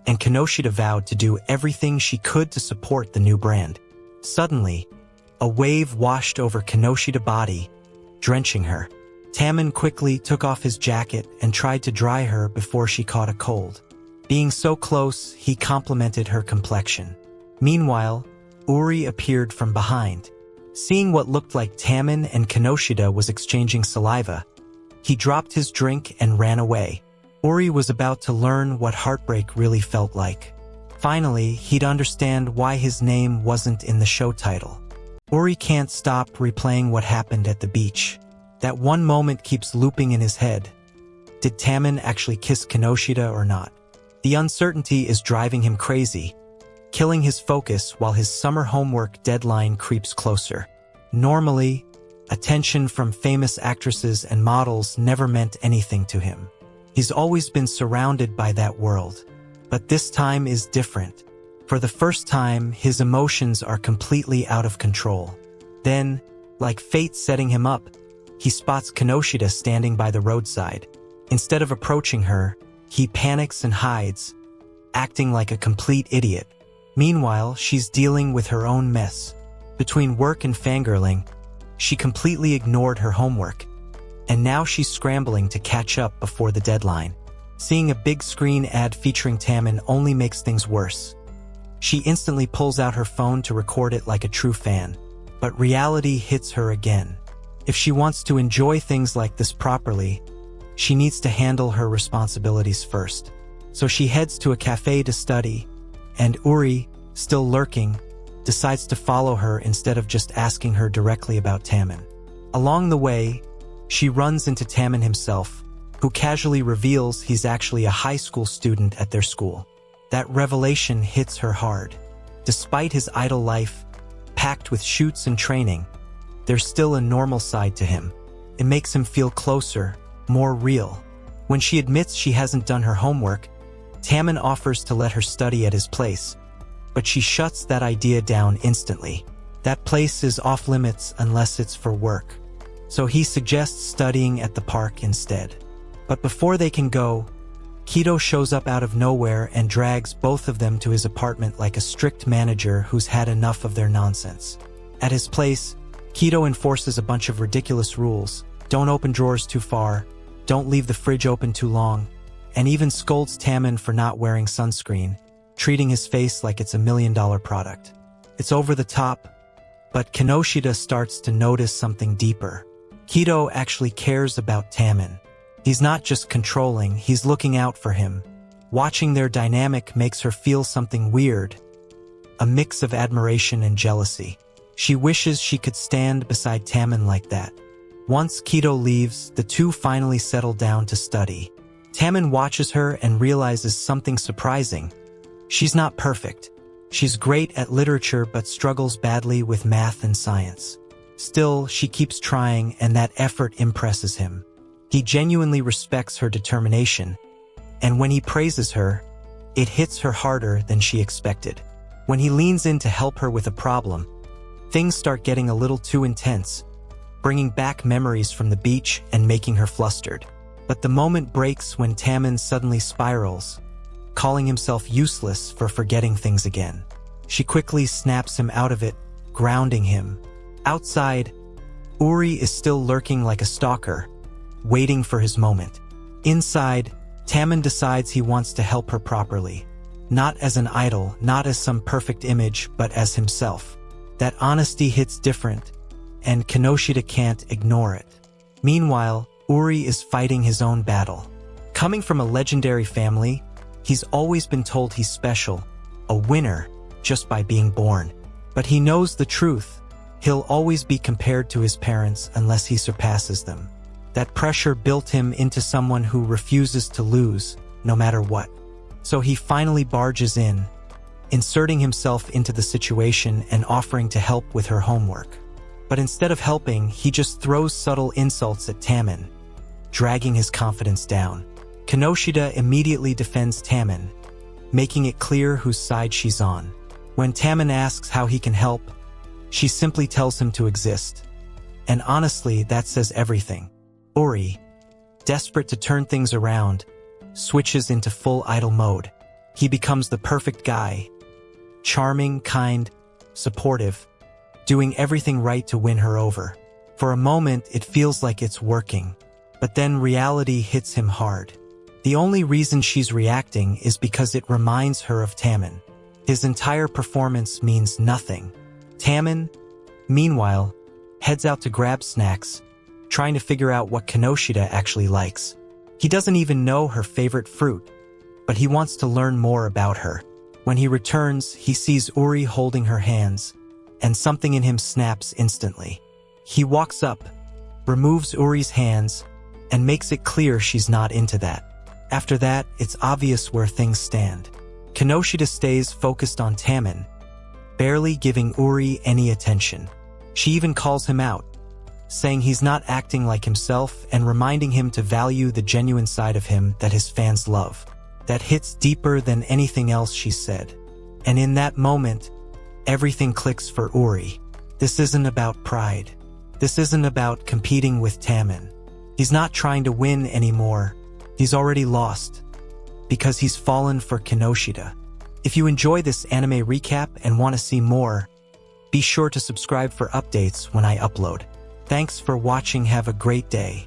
and Kinoshita vowed to do everything she could to support the new brand. Suddenly, a wave washed over Kinoshita's body, drenching her. Tamon quickly took off his jacket and tried to dry her before she caught a cold. Being so close, he complimented her complexion. Meanwhile, Uri appeared from behind. Seeing what looked like Tamon and Kinoshita was exchanging saliva, he dropped his drink and ran away. Uri was about to learn what heartbreak really felt like. Finally, he'd understand why his name wasn't in the show title. Uri can't stop replaying what happened at the beach. That one moment keeps looping in his head. Did Tamon actually kiss Kinoshita or not? The uncertainty is driving him crazy, killing his focus while his summer homework deadline creeps closer. Normally, attention from famous actresses and models never meant anything to him. He's always been surrounded by that world. But this time is different. For the first time, his emotions are completely out of control. Then, like fate setting him up, he spots Kinoshita standing by the roadside. Instead of approaching her, he panics and hides, acting like a complete idiot. Meanwhile, she's dealing with her own mess. Between work and fangirling, she completely ignored her homework, and now she's scrambling to catch up before the deadline. Seeing a big screen ad featuring Tamon only makes things worse. She instantly pulls out her phone to record it like a true fan, but reality hits her again. If she wants to enjoy things like this properly, she needs to handle her responsibilities first. So she heads to a cafe to study, and Uri, still lurking, decides to follow her instead of just asking her directly about Tamon. Along the way, she runs into Tamon himself, who casually reveals he's actually a high school student at their school. That revelation hits her hard. Despite his idle life, packed with shoots and training, there's still a normal side to him. It makes him feel closer, more real. When she admits she hasn't done her homework, Tamon offers to let her study at his place, but she shuts that idea down instantly. That place is off limits unless it's for work. So he suggests studying at the park instead. But before they can go, Kido shows up out of nowhere and drags both of them to his apartment like a strict manager who's had enough of their nonsense. At his place, Kido enforces a bunch of ridiculous rules. Don't open drawers too far, don't leave the fridge open too long, and even scolds Tamon for not wearing sunscreen, treating his face like it's $1 million product. It's over the top, but Kinoshita starts to notice something deeper. Kido actually cares about Tamon. He's not just controlling, he's looking out for him. Watching their dynamic makes her feel something weird, a mix of admiration and jealousy. She wishes she could stand beside Tamon like that. Once Kido leaves, the two finally settle down to study. Tamon watches her and realizes something surprising. She's not perfect. She's great at literature but struggles badly with math and science. Still, she keeps trying and that effort impresses him. He genuinely respects her determination, and when he praises her, it hits her harder than she expected. When he leans in to help her with a problem, things start getting a little too intense, bringing back memories from the beach and making her flustered. But the moment breaks when Tamon suddenly spirals, calling himself useless for forgetting things again. She quickly snaps him out of it, grounding him. Outside, Uri is still lurking like a stalker, waiting for his moment. Inside, Tamon decides he wants to help her properly. Not as an idol, not as some perfect image, but as himself. That honesty hits different, and Kinoshita can't ignore it. Meanwhile, Uri is fighting his own battle. Coming from a legendary family, he's always been told he's special, a winner, just by being born. But he knows the truth. He'll always be compared to his parents unless he surpasses them. That pressure built him into someone who refuses to lose, no matter what. So he finally barges in, inserting himself into the situation and offering to help with her homework. But instead of helping, he just throws subtle insults at Tamon, dragging his confidence down. Kinoshita immediately defends Tamon, making it clear whose side she's on. When Tamon asks how he can help, she simply tells him to exist. And honestly, that says everything. Uri, desperate to turn things around, switches into full idol mode. He becomes the perfect guy, charming, kind, supportive, doing everything right to win her over. For a moment, it feels like it's working, but then reality hits him hard. The only reason she's reacting is because it reminds her of Tamon. His entire performance means nothing. Tamon, meanwhile, heads out to grab snacks, trying to figure out what Kinoshita actually likes. He doesn't even know her favorite fruit, but he wants to learn more about her. When he returns, he sees Uri holding her hands, and something in him snaps instantly. He walks up, removes Uri's hands, and makes it clear she's not into that. After that, it's obvious where things stand. Kinoshita stays focused on Tamon, barely giving Uri any attention. She even calls him out, saying he's not acting like himself and reminding him to value the genuine side of him that his fans love. That hits deeper than anything else she said. And in that moment, everything clicks for Uri. This isn't about pride. This isn't about competing with Tamon. He's not trying to win anymore. He's already lost, because he's fallen for Kinoshita. If you enjoy this anime recap and want to see more, be sure to subscribe for updates when I upload. Thanks for watching. Have a great day.